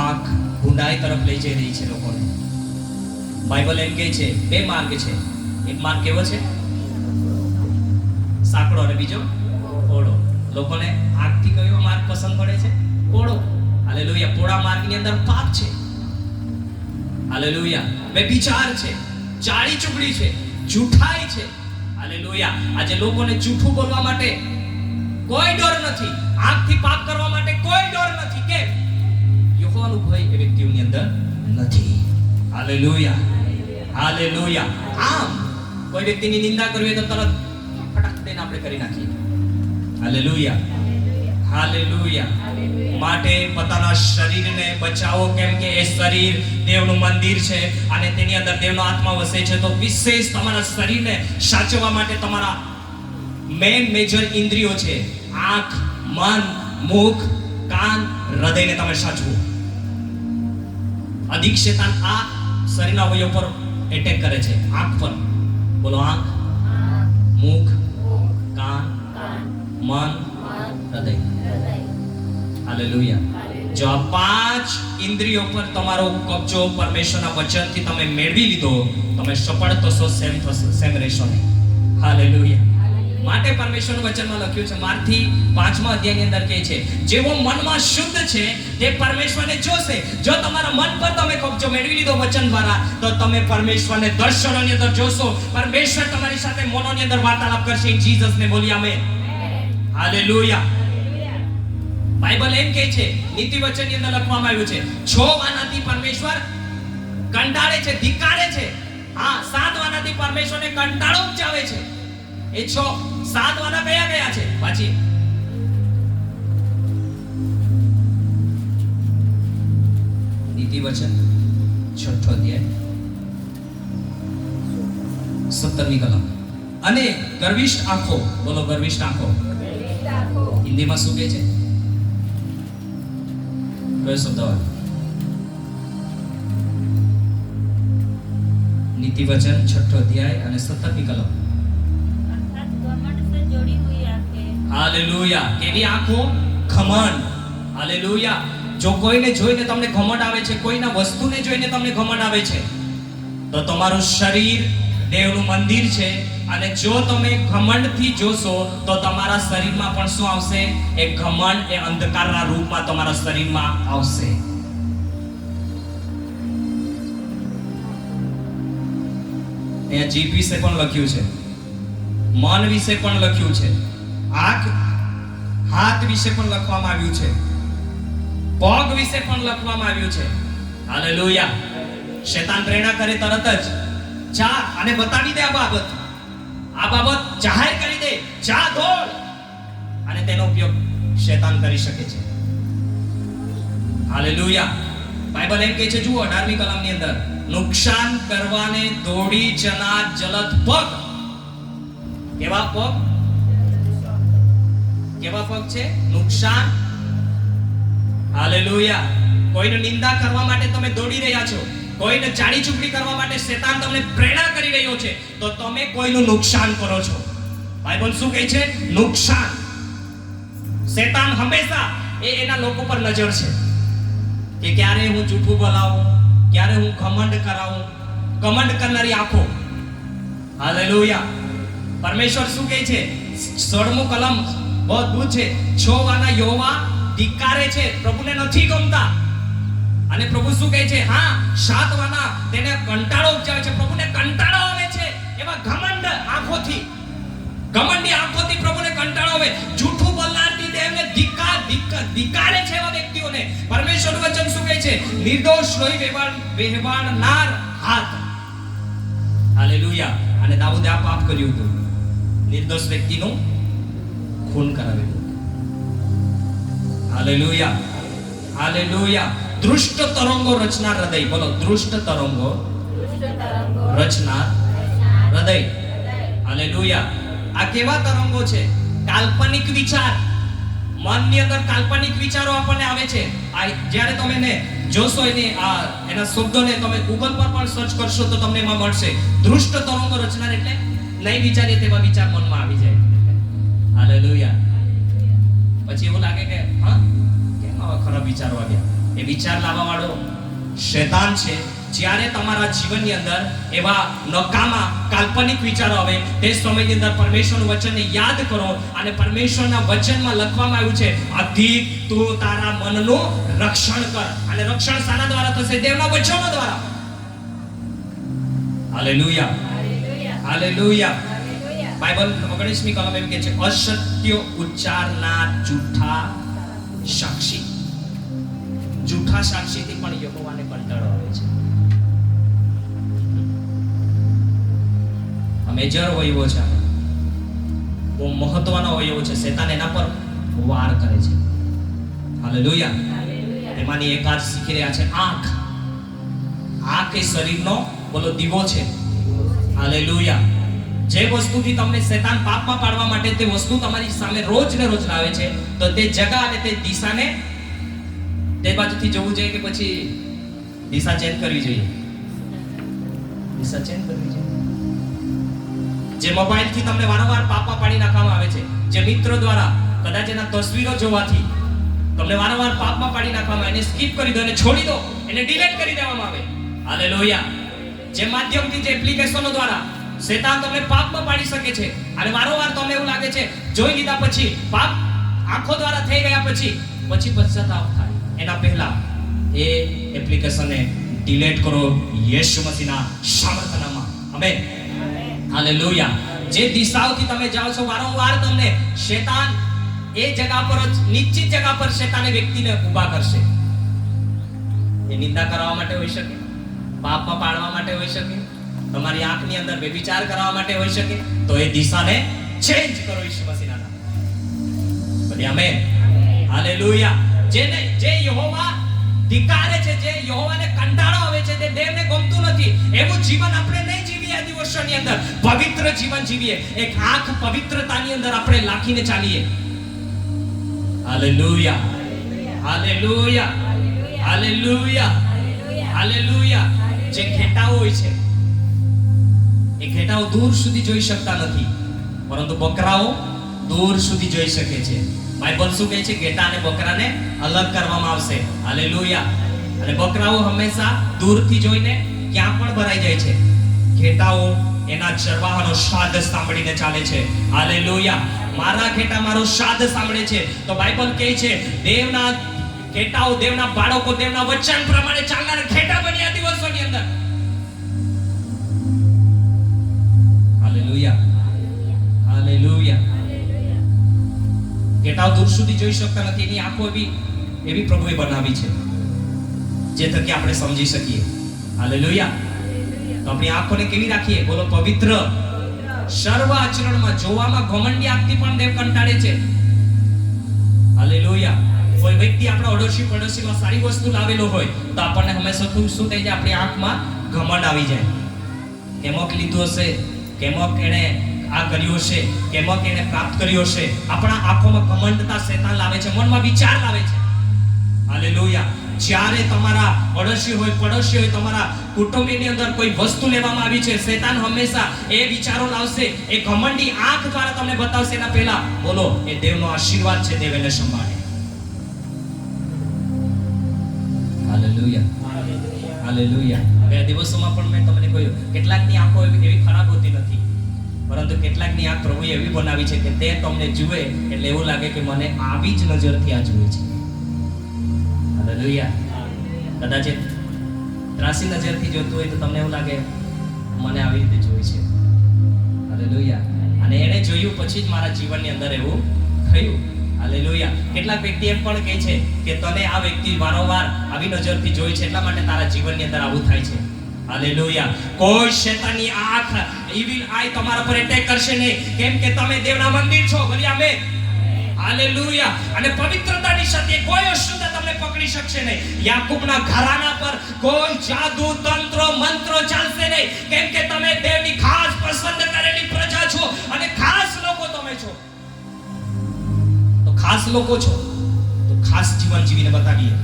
આંખ ગુંડાઈ તરફ લઈ જઈ રહી છે લોકોને. બાઇબલ એમ કહે છે 2 માર્ગ છે. એક માર્ગ કેવો છે? સાંકડો, અને બીજો પહોળો. લોકોને આંખથી કયો માર્ગ પસંદ પડે છે? પહોળો. હાલેલુયા. પહોળા માર્ગની અંદર પાપ છે. હાલેલુયા. વ્યભિચાર છે, ચાળી ચુગડી છે, જૂઠાઈ છે. હાલેલુયા. આજે લોકોને જૂઠું બોલવા માટે કોઈ ડર નથી, આંખથી પાપ કરવા માટે કોઈ ડર નથી. કેમ? યહોવાનો ભય એ વ્યક્તિઓની અંદર નથી. Hallelujah, hallelujah. આમ કોઈ વ્યક્તિની નિંદા કરવી તો તરત ફટાક દઈને આપણે કરી નાખીએ. Hallelujah, hallelujah. માટે પોતાના શરીરને બચાવો, કેમ કે એ શરીર દેવનું મંદિર છે અને તેની અંદર દેવનો આત્મા વસે છે. તો વિશેષ તમારા શરીરને સાચવવા માટે તમારા મેજર ઇન્દ્રિયો છે, આંખ, મન, મુખ, કાન, હૃદયને તમે સાચવો. અધિક શેતાન આ શરીરના અવયવ પર એટેક કરે છે. આંખ પર, બોલો આંખ, મુખ, કાન, મન, હૃદય. હાલેલુયા. જો આ 5 ઇન્દ્રિયો પર તમારો કબજો પરમેશ્વરના વચનથી તમે મેળવી લીધો, તમે સફળ થશો, સેમ રહેશો નહીં. હાલેલુયા. માટે પરમેશ્વરનું વચનમાં લખ્યું છે, માર્થી 5મા અધ્યાયની અંદર કહે છે, જેવો મનમાં શુદ્ધ છે તે પરમેશ્વરને જોશે. જો તમારા મન પર તમે કબજો મેળવી લીધો વચન દ્વારા, તો તમે પરમેશ્વરને દર્શનોની અંદર જોશો. પરમેશ્વર તમારી સાથે મોનોની અંદર વાર્તાલાપ કરશે. ઇન જીસસ ને બોલી આમેન. હાલેલુયા. બાઇબલ એમ કહે છે, નીતિ વચનની અંદર લખવામાં આવ્યું છે, 6 વાનાથી પરમેશ્વર કંટાળે છે, ધિક્કારે છે. હા, 7 વાનાથી પરમેશ્વરને કંટાળો ઉપજાવે છે. એ 7 વાના કયા કયા છે? પાછી નીતિ વચન 6ઠો અધ્યાય 17મી કલમ. અને ગર્વિષ્ઠ આંખો, બોલો ગર્વિષ્ઠ આંખો. હિન્દીમાં શું કહે છે? કયો શબ્દ આવે? નીતિ વચન 6ઠો અધ્યાય અને 17મી કલમ. હાલેલુયા. કેવી આંખો? ઘમંડ. હાલેલુયા. જો કોઈને જોઈને તમને ઘમંડ આવે છે, કોઈના વસ્તુને જોઈને તમને ઘમંડ આવે છે, તો તમારું શરીર દેવનું મંદિર છે. અને જો તમે ઘમંડથી જોશો તો તમારા શરીરમાં પણ શું આવશે? એ ઘમંડ, એ અંધકારના રૂપમાં તમારા શરીરમાં આવશે. અહીંયા જીભ વિશે પણ લખ્યું છે, મન વિશે પણ લખ્યું છે, આંખ, હાથ વિશે પણ લખવામાં આવ્યું છે, પગ વિશે પણ લખવામાં આવ્યું છે. હાલેલુયા. શૈતાન પ્રેરણા કરે તરત જ, જા અને બતાવી દે, આ બાબત જાહેર કરી દે, જા દોડ. અને તેનો ઉપયોગ શૈતાન કરી શકે છે. હાલેલુયા. બાઇબલ એમ કહે છે, જુઓ 18મી કલમની અંદર, નુકસાન કરવાને દોડી જનાર જલદ પગ. કેવા પગ? કેવા પગ છે? નુકસાન. હાલેલુયા. કોઈની નિંદા કરવા માટે તમે દોડી રહ્યા છો, કોઈને ચાડી ચૂપડી કરવા માટે શૈતાન તમને પ્રેરણા કરી રહ્યો છે, તો તમે કોઈનું નુકસાન કરો છો. બાઇબલ શું કહે છે? નુકસાન. શૈતાન હંમેશા એના લોકો પર નજર છે કે ક્યારે હું જૂઠું બોલાવું, ક્યારે હું ઘમંડ કરાવું. ઘમંડ કરનારી આંખો. હાલેલુયા. પરમેશ્વર શું કહે છે? 16મું કલમ બહુ અદ્ભુત છે. 6 વાના યહોવા ધિક્કારે છે, પ્રભુને નથી ગમતા. અને પ્રભુ શું કહે છે? હા, 7 વાના તેને કંટાળો ઉપજાવે છે, પ્રભુને કંટાળો આવે છે. એવા ઘમંડ આંખોથી, ઘમંડી આંખોથી પ્રભુને કંટાળો આવે. જૂઠું બોલનારથી દેવને ધિક્કારે છે એવા વ્યક્તિઓને. પરમેશ્વરનું વચન શું કહે છે? નિર્દોષ લોહી વહેવાડનાર હાથ. હાલેલુયા. અને દાઉદે આ પાપ કર્યું હતું, નિર્દોષ વ્યક્તિનું ખૂન કરાવ્યું. હાલેલુયા. હાલેલુયા. દૃષ્ટ તરંગો રચનાર હૃદય. બોલો, દૃષ્ટ તરંગો રચનાર હૃદય. હાલેલુયા. આ કેવા તરંગો છે? કાલ્પનિક વિચાર. મનની અંદર કાલ્પનિક વિચારો આપણને આવે છે. આ જ્યારે તમે એને જોશો, એના શબ્દોને તમે ગૂગલ પર પણ સર્ચ કરશો તો તમને એમાં મળશે. દૃષ્ટ તરંગો રચનાર એટલે નહીં વિચારીએ તેવા વિચાર મનમાં આવી જાય. હાલેલુયા. પછી એવું લાગે કે હા, કેમ આવા ખરાબ વિચારો આવ્યા? એ વિચાર લાવવા વાળો શૈતાન છે. જ્યારે તમારા જીવનની અંદર એવા નકામા કાલ્પનિક વિચારો આવે, તે સમયની અંદર પરમેશ્વરનું વચનને યાદ કરો. અને પરમેશ્વરના વચનમાં લખવામાં આવ્યું છે, અધિક તું તારા મનનું રક્ષણ કર. અને રક્ષણ શાના દ્વારા થશે? દેવના વચનો દ્વારા. હાલેલુયા. હાલેલુયા. બાઇબલ 19મી કલમ એમ કહે છે, અસત્ય ઉચ્ચારનાર જૂઠા સાક્ષી. જૂઠા સાક્ષીથી પણ યહોવાને કંટાળો આવે છે. મેજર અવયવો છે, બહુ મહત્વનો અવયવો છે. શૈતાન એના પર વાર કરે છે. હાલેલુયા. એમાંની એક આજ શીખી રહ્યા છે, આંખ. આંખ એ શરીરનો, બોલો, દીવો છે. હાલેલુયા. જે વસ્તુથી તમને શૈતાન પાપમાં પાડવા માટે તે વસ્તુ તમારી સામે રોજ ને રોજ લાવે છે, તો તે જગા અને તે દિશાને તે બાજુથી જવું જોઈએ કે પછી દિશા ચેન્જ કરવી જોઈએ. દિશા ચેન્જ કરવી જોઈએ. જે મોબાઈલથી તમને વારંવાર પાપમાં પાડી નાખવામાં આવે છે, જે મિત્રો દ્વારા કદાચ એના તસવીરો જોવાથી તમને વારંવાર પાપમાં પાડી નાખવામાં આવે, એને સ્કીપ કરી દો, એને છોડી દો, એને ડિલીટ કરી દેવામાં આવે. હાલેલુયા. જે માધ્યમથી, જે એપ્લિકેશનો દ્વારા શેતાન તમને પાપમાં પાડી શકે છે, અને વારંવાર તમને એવું લાગે છે જોઈ લીધા પછી, પાપ આંખો દ્વારા થઈ ગયા પછી પશ્ચાતાપ થાય. એના પહેલા એ એપ્લિકેશનને ડિલીટ કરો યેશુ મસીહના સામર્થ્યના નામમાં. આમેન. હાલેલુયા. જે દિશાઓથી તમે જાઓ છો, વારંવાર તમને શેતાન એ જગ્યા પર જ, નિશ્ચિત જગ્યા પર શેતાને વ્યક્તિને ઊભા કરશે. એ નિંદા કરવા માટે હોઈ શકે, પાપમાં પાડવા માટે હોઈ શકે, તમારી આંખની અંદર વ્યભિચાર કરવા માટે હોઈ શકે. તો એ દિશાને ચેન્જ કરો ઈસુ મસીહના નામમાં. બોલીએ આમેન. હાલેલુયા. જે યહોવા ધિક્કારે છે, જે યહોવાને કંટાળો આવે છે, તે દેવને ગમતું નથી, એવું જીવન આપણે નહીં જીવીએ. આ દિવસોની અંદર પવિત્ર જીવન જીવીએ. એક આંખ પવિત્રતાની અંદર આપણે લાખીને ચાલીએ. હાલેલુયા. હાલેલુયા. હાલેલુયા. હાલેલુયા. જે ઘેટાઓ હોય છે, એ ઘેટાઓ દૂર સુધી જોઈ શકતા નથી, પરંતુ બકરાઓ દૂર સુધી જોઈ શકે છે. બાઇબલ શું કહે છે? ઘેટા અને બકરાને અલગ કરવામાં આવશે. હાલેલુયા. અને બકરાઓ હંમેશા દૂરથી જોઈને ક્યાં પણ ભરાઈ જાય છે. ઘેટાઓ એના ચરવાહાનો સ્વાદ સાંભળીને ચાલે છે. હાલેલુયા. મારા ઘેટા મારો સ્વાદ સાંભળે છે. તો બાઇબલ કહે છે દેવના ઘેટાઓ, દેવના બાળકો દેવના વચન પ્રમાણે ચાલનાર ઘેટા બન્યા દિવસોની અંદર. હાલેલુયા. હાલેલુયા. ઘેટાઓ દૂર સુધી જોઈ શકતા નથી. એની આંખો એવી પ્રભુએ બનાવી છે જે થકી આપણે સમજી શકીએ. હાલેલુયા. તો આપણી આંખોને કેવી રાખીએ? બોલો પવિત્ર. સર્વ આચરણમાં, જોવામાં ઘમંડી આંખથી પણ દેવ કંટાળે છે. હાલેલુયા. કોઈ વ્યક્તિ આપણા અડોશી પડોશીમાં સારી વસ્તુ લાવેલો હોય તો આપણને હંમેશા શું થઈ જાય? આપણી આંખમાં ઘમંડ આવી જાય. કેમોક લીધું હશે, કેમોક એને આ કર્યું હશે, કેમોક એને પ્રાપ્ત કર્યું હશે. આપણા આંખોમાં ઘમંડતા શેતાન લાવે છે, મનમાં વિચાર લાવે છે. હાલેલુયા. જ્યારે તમારા પડોશી હોય, પડોશી હોય, તમારા કુટુંબની અંદર કોઈ વસ્તુ લેવામાં આવી છે, શેતાન હંમેશા એ વિચારો લાવશે, એ ઘમંડી આંખ દ્વારા તમને બતાવશે. એના પહેલા બોલો એ દેવનો આશીર્વાદ છે, દેવ એને સંભાળે. હાલેલુયા. હાલેલુયા. બે દિવસોમાં પણ મેં તમને કહ્યું કેટલાકની આંખો એવી ખરાબ હોતી નથી, પરંતુ કેટલાકની આંખ પ્રભુએ એવી બનાવી છે કે તે તમને જુએ એટલે એવું લાગે કે મને આવી જ નજરથી આ જુએ છે. હાલેલુયા. કદાચ ત્રાસી નજરથી જોતું હોય તો તમને એવું લાગે મને આવી રીતે જોઈ છે. હાલેલુયા. અને એને જોયું પછી જ મારા જીવનની અંદર એવું થયું. હાલેલુયા. કેટલાક વ્યક્તિ એમ પણ કહે છે કે તને આ વ્યક્તિ વારંવાર આવી નજરથી જોઈ છે, એટલા માટે તારા જીવનની અંદર આવું થાય છે. હાલેલુયા. કોઈ શેતાનની આંખ, ઇવિલ આઈ તમારા પર એટેક કરશે નહીં, કેમ કે તમે દેવના મંદિર છો. બોલીએ આમેન. હાલેલુયા. અને પવિત્રતાની સાથે કોઈ અશુદ્ધતા તમને પકડી શકશે નહીં. યાકૂબના ઘરાના પર કોઈ જાદુ, તંત્ર, મંત્ર ચાલશે નહીં, કેમ કે તમે દેવની ખાસ પસંદ કરેલી પ્રજા છો અને ખાસ લોકો તમે છો. તો ખાસ લોકો છો તો ખાસ જીવન જીવીને બતાવીએ,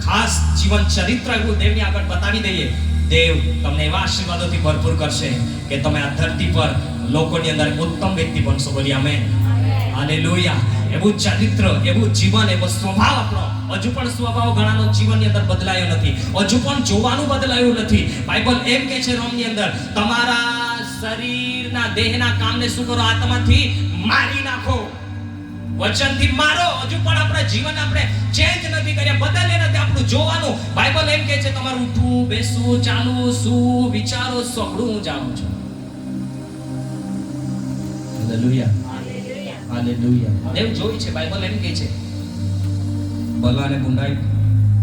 ખાસ જીવન ચરિત્ર એવું દેવની આગળ બતાવી દઈએ. દેવ તમને એવા આશીર્વાદોથી ભરપૂર કરશે કે તમે આ ધરતી પર લોકોની અંદર ઉત્તમ વ્યક્તિ બનશો. બોલીએ આમેન. હાલેલુયા. એવું ચરિત્ર, એવું જીવન, એવો સ્વભાવ આપણો હજુ પણ સ્વભાવ ઘણાનો જીવનની અંદર બદલાયો નથી, હજુ પણ જોવાનું બદલાયું નથી. બાઇબલ એમ કહે છે રોમની અંદર, તમારા શરીરના દેહના કામને શું કરો? આત્માથી મારી નાખો, વચનથી મારો. હજુ પણ આપણા જીવન આપણે ચેન્જ નથી કર્યા, બદલે નથી આપણું જોવાનું. બાઇબલ એમ કહે છે તમારું ઉઠવું, બેસવું, ચાલવું, શું વિચારો સગળું હું જાણું છું. હાલેલુયા. હાલેલુયા. દેવ જોઈ છે. બાઇબલ એમ કહે છે ભલા અને બુંડાઈ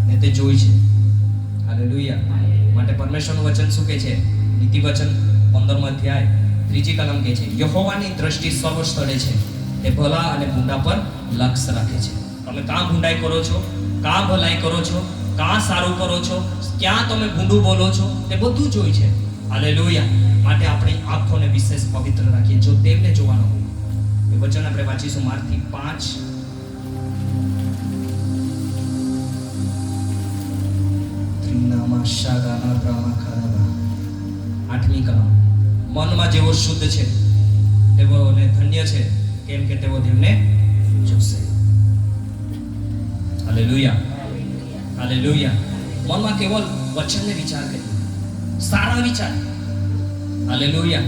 ને તે જોઈ છે. હાલેલુયા. માટે પરમેશ્વરનું વચન શું કહે છે? નીતિ વચન 15મો અધ્યાય 3જી કલમ કહે છે યહોવાની દ્રષ્ટિ સર્વ સ્થળે છે, તે ભલા અને બુંડા પર લક્ષ્ય રાખે છે. તમે કાં બુંડાઈ કરો છો, કાં ભલાઈ કરો છો, કાં સારું કરો છો, ક્યાં તમે ભૂંડું બોલો છો, તે બધું જોઈ છે. હાલેલુયા. માટે આપણી આંખોને વિશેષ પવિત્ર રાખીએ જો તેમને જોવાનો હોય. એ વચન આપણે વાંચીશું માર્કથી 5 ત્રિનામા આજની કલમ. મનમાં જેવો શુદ્ધ છે તેઓને ધન્ય છે, કેમ કે તેઓ દેવને જોશે. Hallelujah, hallelujah. મનમાં કેવલ વચનને વિચાર કરીએ, સારા વિચાર. હાલેલુયા.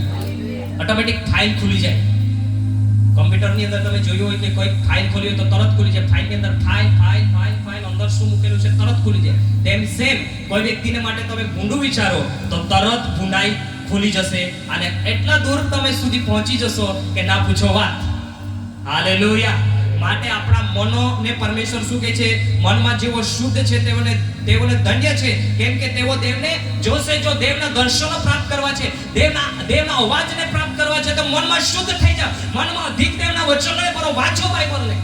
ઓટોમેટિક ફાઇલ ખુલી જાય. કમ્પ્યુટરની અંદર તમે જોયું હોય કે કોઈ ફાઇલ ખોલી હોય તો તરત ખુલી જાય. ફાઇલની અંદર ફાઇલ અંદર શું મૂકેલું છે તરત ખુલી જાય. તેમ સેમ કોઈ વ્યક્તિને માટે તમે ભૂંડું વિચારો તો તરત ભૂંડાઈ ખુલી જશે અને એટલા દૂર તમે સુધી પહોંચી જશો કે ના પૂછો વાત. હાલેલુયા. માટે આપણા મનોને પરમેશ્વર શું કહે છે? મનમાં જેવો શુદ્ધ છે તેઓને ધન્ય છે, કેમ કે તેઓ દેવને જોશે. જો દેવના દર્શનો પ્રાપ્ત કરવા છે, દેવના અવાજને પ્રાપ્ત કરવા છે તો મનમાં શુદ્ધ થઈ જાવ. મનમાં અધિક દેવના વચનોને ભરો, વાંચો બાઇબલને.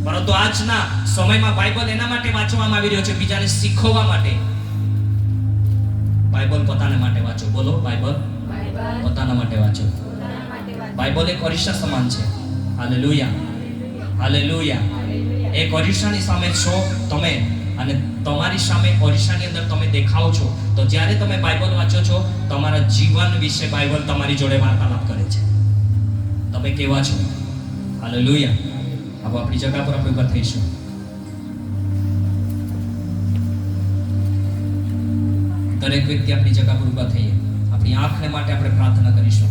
પરંતુ આજના સમયમાં બાઇબલ એના માટે વાંચવામાં આવી રહ્યો છે, બીજાને શીખવવા માટે. બાઇબલ પોતાના માટે વાંચો. બોલો, બાઇબલ પોતાના માટે વાંચો. બાઇબલ એક અરીસા સમાન છે. Hallelujah, hallelujah. એક અરીસાની સામે છો તમે અને તમારી સામે અરીસાની અંદર તમે દેખાવ છો, તો જ્યારે તમે બાઇબલ વાંચો છો તમારા જીવન વિશે બાઇબલ તમારી જોડે વાર્તાલાપ કરે છે. તમે કેવા છો? હાલેલુયા. હવે આપણી જગ્યા પર આપણે ઉભા થઈશું. દરેક વ્યક્તિ આપણી જગ્યા પર ઉભા થઈએ. આપણી આંખને માટે આપણે પ્રાર્થના કરીશું,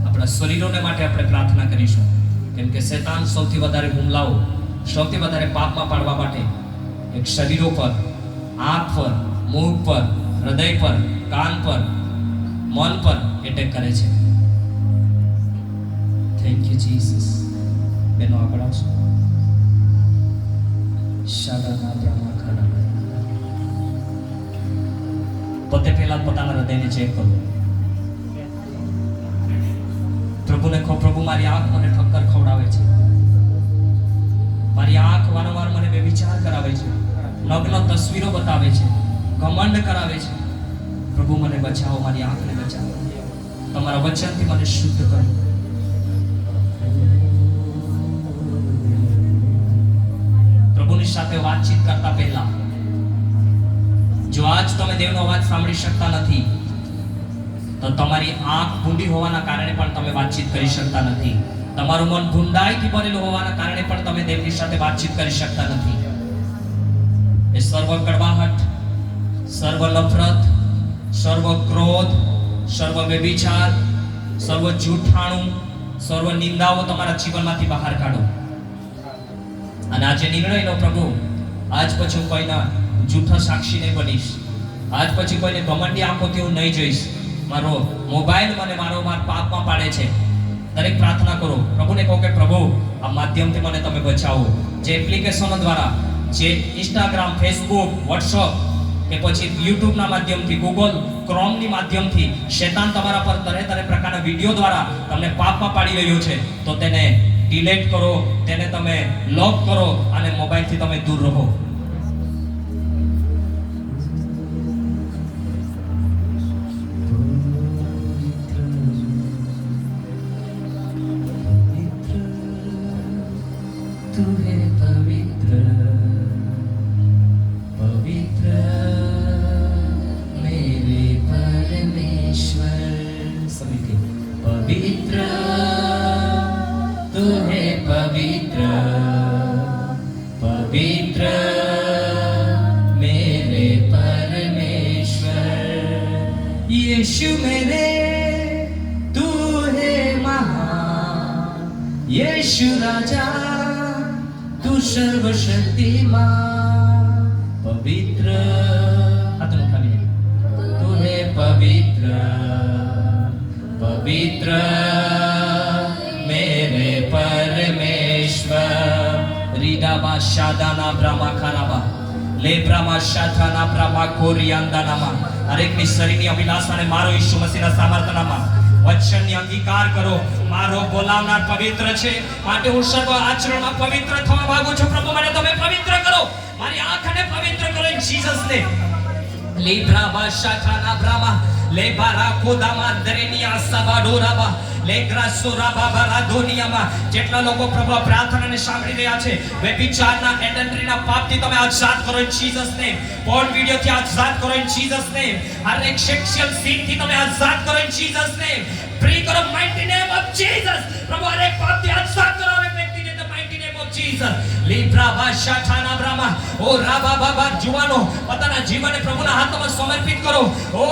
આપણા શરીરોને માટે આપણે પ્રાર્થના કરીશું, કેમ કે શૈતાન સૌથી વધારે હુમલાઓ, સૌથી વધારે પાપમાં પાડવા માટે એક શરીરો પર, આંખ પર, મુખ પર, હૃદય પર, કાન પર, મન પર એટેક કરે છે. Thank you Jesus. બેનો આગળ આવશો. શાદાના બ્રહ્મા ખરા. પોતે પહેલા પોતાના હૃદયને ચેક કરો. પ્રભુને કહો, પ્રભુ મારી આંખ મને ઠક્કર ખવડાવે છે, મારી આંખ વારંવાર મને બેવિચાર કરાવે છે, નગ્ન તસવીરો બતાવે છે, ઘમંડ કરાવે છે. પ્રભુ મને બચાવો, મારી આંખને બચાવો. તમારા વચનથી મને શુદ્ધ કરો. પ્રભુની સાથે વાતચીત કરતા પહેલા, જો આજ તમે દેવનો અવાજ સાંભળી શકતા નથી તો તમારી આંખ ભૂંડી હોવાના કારણે પણ તમે વાતચીત કરી શકતા નથી. તમારું મન ભૂંડાઈથી ભરેલું હોવાના કારણે પણ તમે દેવની સાથે વાતચીત કરી શકતા નથી. એ સર્વ કડવાહટ, સર્વ નફરત, સર્વ ક્રોધ, સર્વ વ્યભિચાર, સર્વ જૂઠાણું, સર્વ નિંદાઓ તમારા જીવનમાંથી બહાર કાઢો. અને આજે નિર્ણય લો, પ્રભુ આજ પછી હું કોઈના જૂઠા સાક્ષી નહીં બનીશ. આજ પછી કોઈને ઘમંડી આંખોથી હું નહીં જોઈશ. મારો મોબાઈલ મને વારંવાર પાપમાં પાડે છે. દરેક પ્રાર્થના કરો, પ્રભુને કહો કે પ્રભુ આ માધ્યમથી મને તમે બચાવો. જે એપ્લિકેશનો દ્વારા, જે ઇન્સ્ટાગ્રામ, ફેસબુક, વોટ્સઅપ કે પછી યુટ્યુબના માધ્યમથી, ગૂગલ ક્રોમની માધ્યમથી શૈતાન તમારા પર તરે પ્રકારના વિડીયો દ્વારા તમને પાપમાં પાડી રહ્યો છે, તો તેને ડિલીટ કરો, તેને તમે લોક કરો અને મોબાઈલથી તમે દૂર રહો. तू है पवित्र, पवित्र मेरे परमेश्वर. सभी के पवित्र, तू है पवित्र, पवित्र मेरे परमेश्वर. यीशु मेरे, तू है महान. यीशु राजा, तू सर्वशक्तिमान. पवित्र, हाथ उठाइए. तू है पवित्र, पवित्र मेरे परमेश्वर. રીડાબા શાદાના બ્રહ્મા ખરાબા લેબ્રામા શાથાના બ્રહ્મા કોરિયાંદાનામાં. હરેકની શરીરની અભિલાષાને મારો ઈસુ મસીહના સામર્થ્યનામાં વચનની અંગીકાર કરો. મારો બોલાવનાર પવિત્ર છે, માટે હું સર્વ આચરણમાં પવિત્ર થવા માંગુ છું. પ્રભુ મને તમે પવિત્ર કરો, મારી આંખને પવિત્ર કરો in Jesus name. Libra Bashatana Brahma, Lebara Kodama Drenia Sabadoraba, Legrasura Babaradoniama, જેટલા લોકો પ્રભુ પ્રાર્થનાને સાંભળી રહ્યા છે વ્યભિચારના એડલ્ટરીના પાપથી તમે આઝાદ કરો ઇન જીસસ નેમ પોર્ન વિડિયોથી આઝાદ કરો ઇન જીસસ નેમ હર એક સેક્સ્યુઅલ સિનથી તમે આઝાદ કરો ઇન જીસસ નેમ પ્રે કરો માઇટી નેમ ઓફ જીસસ પ્રભુ હર એક પાપથી આઝાદ કરો હર એક વ્યક્તિને the mighty name of Jesus લીબ્રા બાશાઠાના બ્રાહ્મા ઓ રાબા બાબા જુવાનો પોતાના જીવનને પ્રભુના હાથમાં સમર્પિત કરો ઓ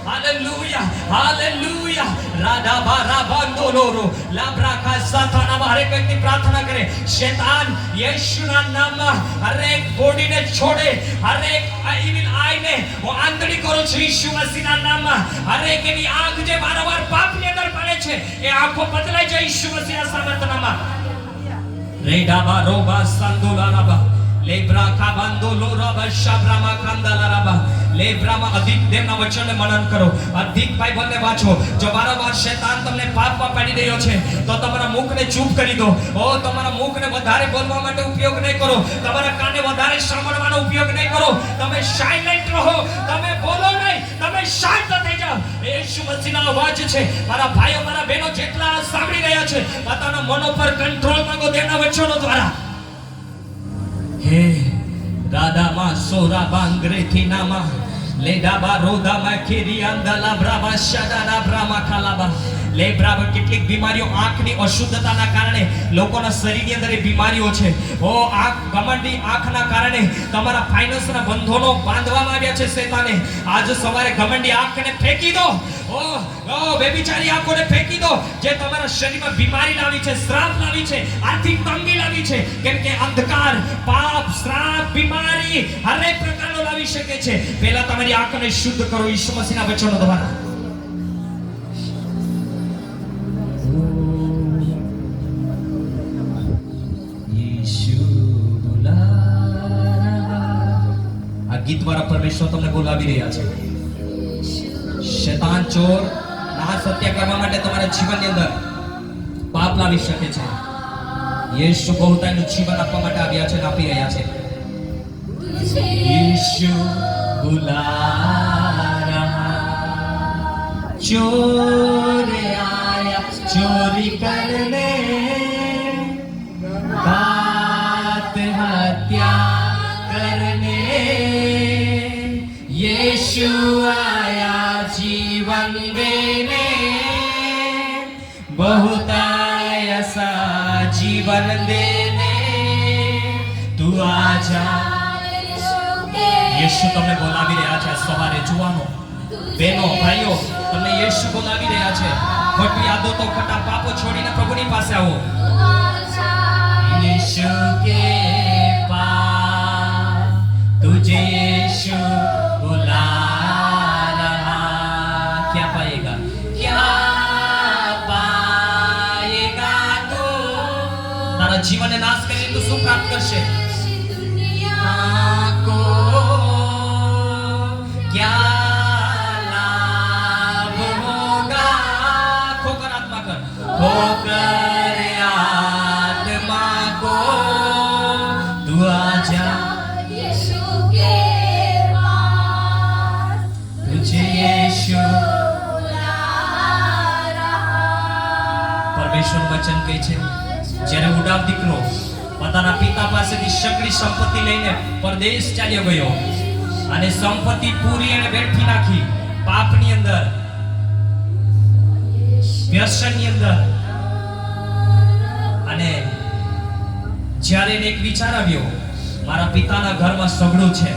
હાલેલુયા હાલેલુયા રાડા બારા બાંદોલોરો લાબ્રા કાસાથાના હર એક વ્યક્તિ પ્રાર્થના કરે શૈતાન યેશુના નામમાં હર એક બોડીને છોડે હર એક ઇવિલ આઈને હું આંધળી કરું છું યીશુ મસીહના નામમાં હર એક એની આંખ જે વારંવાર પાપની અંદર પડે છે એ આંખો બદલાઈ જાય યીશુ મસીહના સામર્થ્યના નામમાં રેડાબા રોબા સંદોલારાબા લેબ્રા કાબાંદોલો રબા શાબ્રામા કાંદાલારાબા લેબ્રામાં અધિક દેવના વચનને મનન કરો અધિક બાઇબલને વાંચો જો વારંવાર શૈતાન તમને પાપમાં પાડી રહ્યો છે તો તમારા મુખને ચૂપ કરી દો ઓ તમારા મુખને વધારે બોલવા માટે ઉપયોગ નહીં કરો તમારા કાનને વધારે સાંભળવાનો ઉપયોગ નહીં કરો તમે સાયલેન્ટ રહો તમે બોલો નહીં તમે શાંત થઈ જાઓ યેશુ મસીહનો અવાજ છે મારા ભાઈઓ મારા બહેનો જેટલા સાંભળી રહ્યા છે પોતાના મનો પર કંટ્રોલ માંગો દેવના વચનો દ્વારા હે દાદામાં સોરા બાંગ્રેથી નામા લેડાબા રોદામાં ખેરી અંદલા બ્રાબા શાદાના બ્રામા ખાલાબા લેબ્રાબા કેટલીક બીમારીઓ આંખની અશુદ્ધતાના કારણે લોકોના શરીરની અંદર એ બીમારીઓ છે ઓ આંખ ગમંડી આંખના કારણે તમારા ફાઇનાન્સના બંધનો બાંધવામાં આવ્યા છે શૈતાને આજ સવારે ગમંડી આંખને ફેંકી દો ઓ બેબીચારી આંખોને ફેંકી દો જે તમારા શરીરમાં બીમારી લાવી છે શ્રાપ લાવી છે આર્થિક તંગી લાવી છે કેમ કે અંધકાર પાપ શ્રાપ બીમારી હરેક પ્રકારનો લાવી શકે છે પહેલા તમારી આંખને શુદ્ધ કરો યીશુ મસીહના વચનો દ્વારા ગીત દ્વારા પરમેશ્વર તમને બોલાવી રહ્યા છે શૈતાન ચોર નાશ હત્યા કરવા માટે તમારા જીવનની અંદર પાપ લાવી શકે છે યેશુ બહુતાનું જીવન આપવા માટે આવ્યા છે અને આપી રહ્યા છે યેશુ બુલા રહા ચોર આયા ચોરી કરને बात हत्या करने यीशु आया जीवन देने बहुत ऐसा जीवन देने तू आजा यीशु તમને બોલાવી રહ્યા છે સવારે જુવાનો બહેનો ભાઈઓ તમને યેશુ બોલાવી રહ્યા છે ખોટી આદતો ખોટા પાપો છોડીને પ્રભુની પાસે આવો यीशु के पास तुझे यीशु बुला रहा क्या पाएगा तू तारा जीवन ने नाश करे तो શું પ્રાપ્ત કરશે को क्या लाभ होगा खोकर आत्मा कर खोकर आत्मा को तू आजा यीशु के पास तुझे यीशु बुला रहा परमेश्वर वचन કહે છે જ્યારે ઉડાવ દીકરો પોતાના પિતા પાસેથી સગળી સંપત્તિ લઈને પરદેશ ચાલ્યો ગયો અને સંપત્તિ પૂરી એને વેઠી નાખી પાપની અંદર વ્યસનની અંદર અને જ્યારે એને એક વિચાર આવ્યો મારા પિતાના ઘરમાં સગડું છે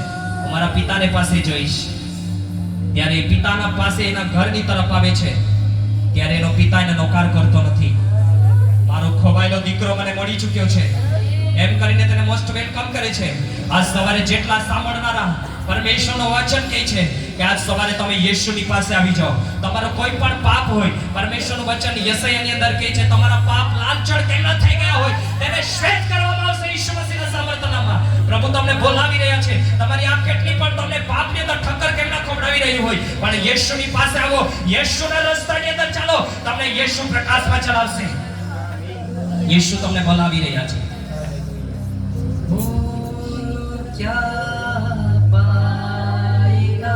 મારા પિતાને પાસે જઈશ ત્યારે પિતાના પાસે એના ઘરની તરફ આવે છે ત્યારે એનો પિતા એને નોકાર કરતો નથી મારો ખોવાયેલો દીકરો મને મળી ચૂક્યો છે એમ કરીને તેને મોસ્ટ વેલકમ કરે છે આજ સવારે જેટલા સાંભળનારા પરમેશ્વરનો વચન કહે છે કે આજ સવારે તમે યેશુની પાસે આવી જાઓ તમારો કોઈ પણ પાપ હોય પરમેશ્વરનું વચન યશાયાની અંદર કહે છે તમારા પાપ લાલચડ કેમના થઈ ગયા હોય તેને શ્વેત કરવામાં આવશે યીશુ મસીહના સામર્થ્યના નામમાં પ્રભુ તમને બોલાવી રહ્યા છે તમારી આંખ કેટલી પણ તમને પાપની અંદર ઠક્કર કેમના ખવડાવી રહી હોય પણ યેશુની પાસે આવો યેશુના રસ્તાની અંદર ચાલો તમને યેશુ પ્રકાશમાં ચલાવશે યેશુ તમને બોલાવી રહ્યા છે क्या पाएगा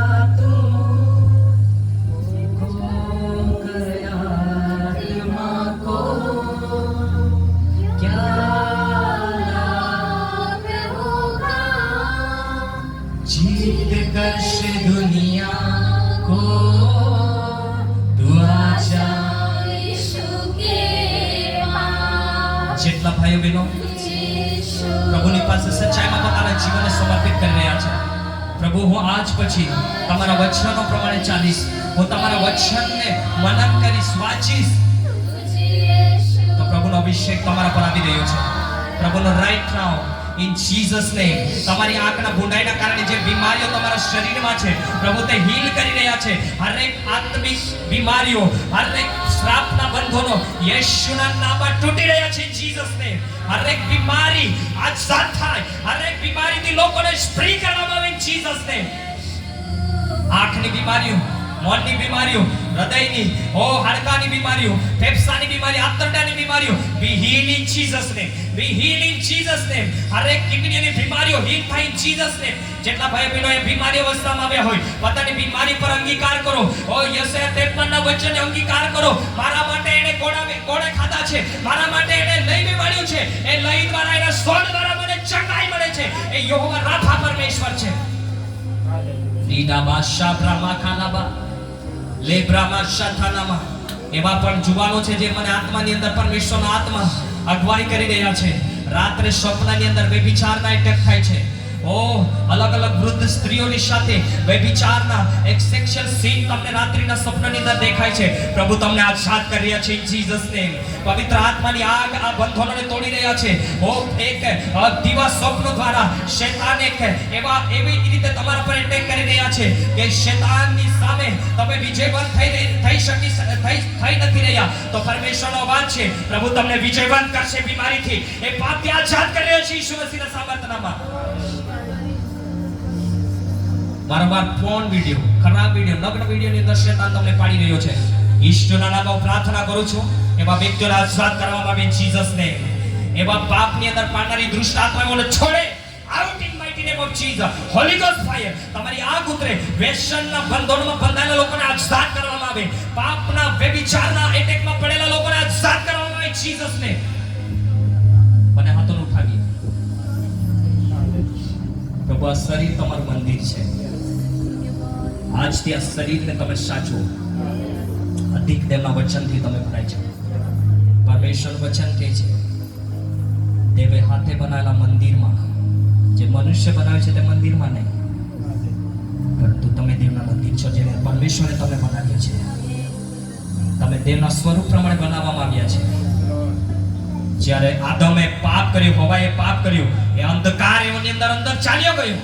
પાસે સચ્ચાઈમાં પોતાના જીવનને સમર્પિત કરી રહ્યા છે. પ્રભુ, હું આજ પછી તમારા વચનો પ્રમાણે ચાલીશ. હું તમારા વચનને મનન કરીશ, વાંચીશ. તો પ્રભુનો અભિષેક તમારા પર આવી રહ્યો છે. પ્રભુનો right now in Jesus name તમારી આંખના ભૂંડાઈના કારણે જે બીમારીઓ તમારા શરીરમાં છે, પ્રભુ તે હીલ કરી રહ્યા છે. હરેક આત્મિક બીમારીઓ, હરેક શ્રાપના બંધનો યેશુના નામમાં તૂટી રહ્યા છે. જીસસ નેમ હરેક બીમારી આઝાદ થાય. હરેક બીમારીથી લોકોને ફ્રી કરવામાં આવે. જીસસ નેમ આંખની બીમારીઓ, મનની બીમારીઓ, હૃદયની, હાડકાની બીમારીઓ, ફેફસાની બીમારી, આંતરડાની બીમારીઓ be heal in Jesus name. Be heal in Jesus name. હરેક કિડનીની બીમારીઓ હીલ થાય ઇન જીસસ નેમ. જેટલા ભાઈ બહેનો એ બીમારી અવસ્થામાં આવ્યા હોય, પોતાની બીમારી પર અંગીકાર કરો. યશાયા 53 ના વચનને અંગીકાર કરો. મારા માટે એને કોણે ખાધા છે, મારા માટે એને લઈ બેવાડ્યું છે. એ લઈ દ્વારા, એના સ્વર દ્વારા મને ચંગાઈ મળે છે. એ યહોવા રાફા પરમેશ્વર છે. એવા પણ જુવાનો છે જે મને આત્માની અંદર પરમેશ્વરનો આત્મા અગવાઈ કરી રહ્યા છે. રાત્રે સ્વપ્નની અંદર વ્યભિચારના એટેક થાય છે. અલગ અલગ વૃદ્ધ સ્ત્રીઓની સાથે વ્યભિચારના એક સેક્સ્યુઅલ સીન તમને રાત્રિના સ્વપ્નની અંદર દેખાય છે. પ્રભુ તમને આઝાદ કરી રહ્યા છે ઇન જીસસ નેમ. પવિત્ર આત્માની આગ આ બંધનોને તોડી રહ્યા છે. એક દિવા સ્વપ્ન દ્વારા શૈતાન એવી રીતે તમારા પર એટેક કરી રહ્યા છે કે શૈતાનની સામે તમે વિજયવંત થઈ નથી રહ્યા. તો પરમેશ્વરનો અવાજ છે, પ્રભુ તમને વિજયવંત કરશે બીમારીથી. એ પાપથી આઝાદ કરી રહ્યો છે ઈસુ મસીહના સામર્થ્યનામાં. વારંવાર ફોન વિડિયો, ખરાબ વિડિયો, નગ્ન વિડિયોની અંદર શૈતાન તમને પાડી રહ્યો છે. ઈશ્વરના નામમાં પ્રાર્થના કરું છું, એવા વ્યક્તિઓને આઝાદ કરવામાં આવે જીસસ નેમ. એવા પાપની અંદર પાડનારી દુષ્ટ આત્માઓને છોડે out in mighty name of Jesus. Holi ghost fire તમારી આગ ઉતરે. વ્યસનના બંધનોમાં બંધાયેલા લોકોને આઝાદ કરવામાં આવે. પાપના વ્યભિચારના એટેકમાં પડેલા લોકોને આઝાદ કરવામાં આવે જીસસ નેમ. મને હાથોને ઉઠાવી. પ્રભુ, આ શરીર તમારું મંદિર છે. આજથી આ શરીરને તમે સાચવો. અધિક દેવના વચનથી તમે ભરાય છે. પરમેશ્વર વચન કહે છે, દેવે હાથે બનાવેલા મંદિરમાં, જે મનુષ્ય બનાવે છે તે મંદિરમાં નહીં, પરંતુ તમે દેવના મંદિર છો, જેને પરમેશ્વરે તમે બનાવ્યા છે. તમે દેવના સ્વરૂપ પ્રમાણે બનાવવામાં આવ્યા છે. જ્યારે આદમે પાપ કર્યું, હવાએ પાપ કર્યું, એ અંધકાર એની અંદર ચાલ્યો ગયો.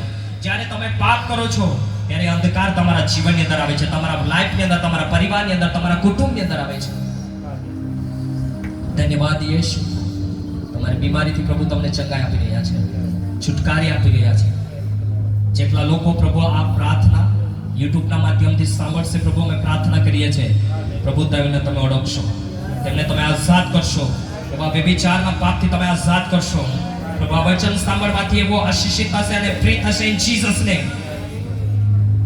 જ્યારે તમે પાપ કરો છો ત્યારે અંધકાર તમારા જીવનની અંદર આવે છે, તમારા લાઈફની અંદર, તમારા પરિવારની અંદર, તમારા કુટુંબની અંદર આવે છે. ધન્યવાદ યેશુ. તમારી બીમારીથી પ્રભુ તમને ચંગાઈ આપી રહ્યા છે, છુટકારી આપી રહ્યા છે. જેટલા લોકો પ્રભુ આ પ્રાર્થના યુટ્યુબના માધ્યમથી સાંભળશે, પ્રભુ અમે પ્રાર્થના કરીએ છીએ, પ્રભુ તેમને તમે ઓળખશો, તેમને તમે આઝાદ કરશો. એવા વ્યભિચારના પાપથી તમે આઝાદ કરશો. પ્રભુ આ વચન સાંભળવાથી એવો આશીષિત થશે અને ફ્રી થશે ઇન જીસસ નેમ.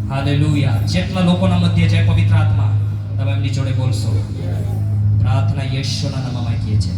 હાલેલુયા. જેટલા લોકોના મધ્ય છે પવિત્ર આત્મા, તમે એમની જોડે બોલશો. પ્રાર્થના યેશુના નામમાં કીએ છે.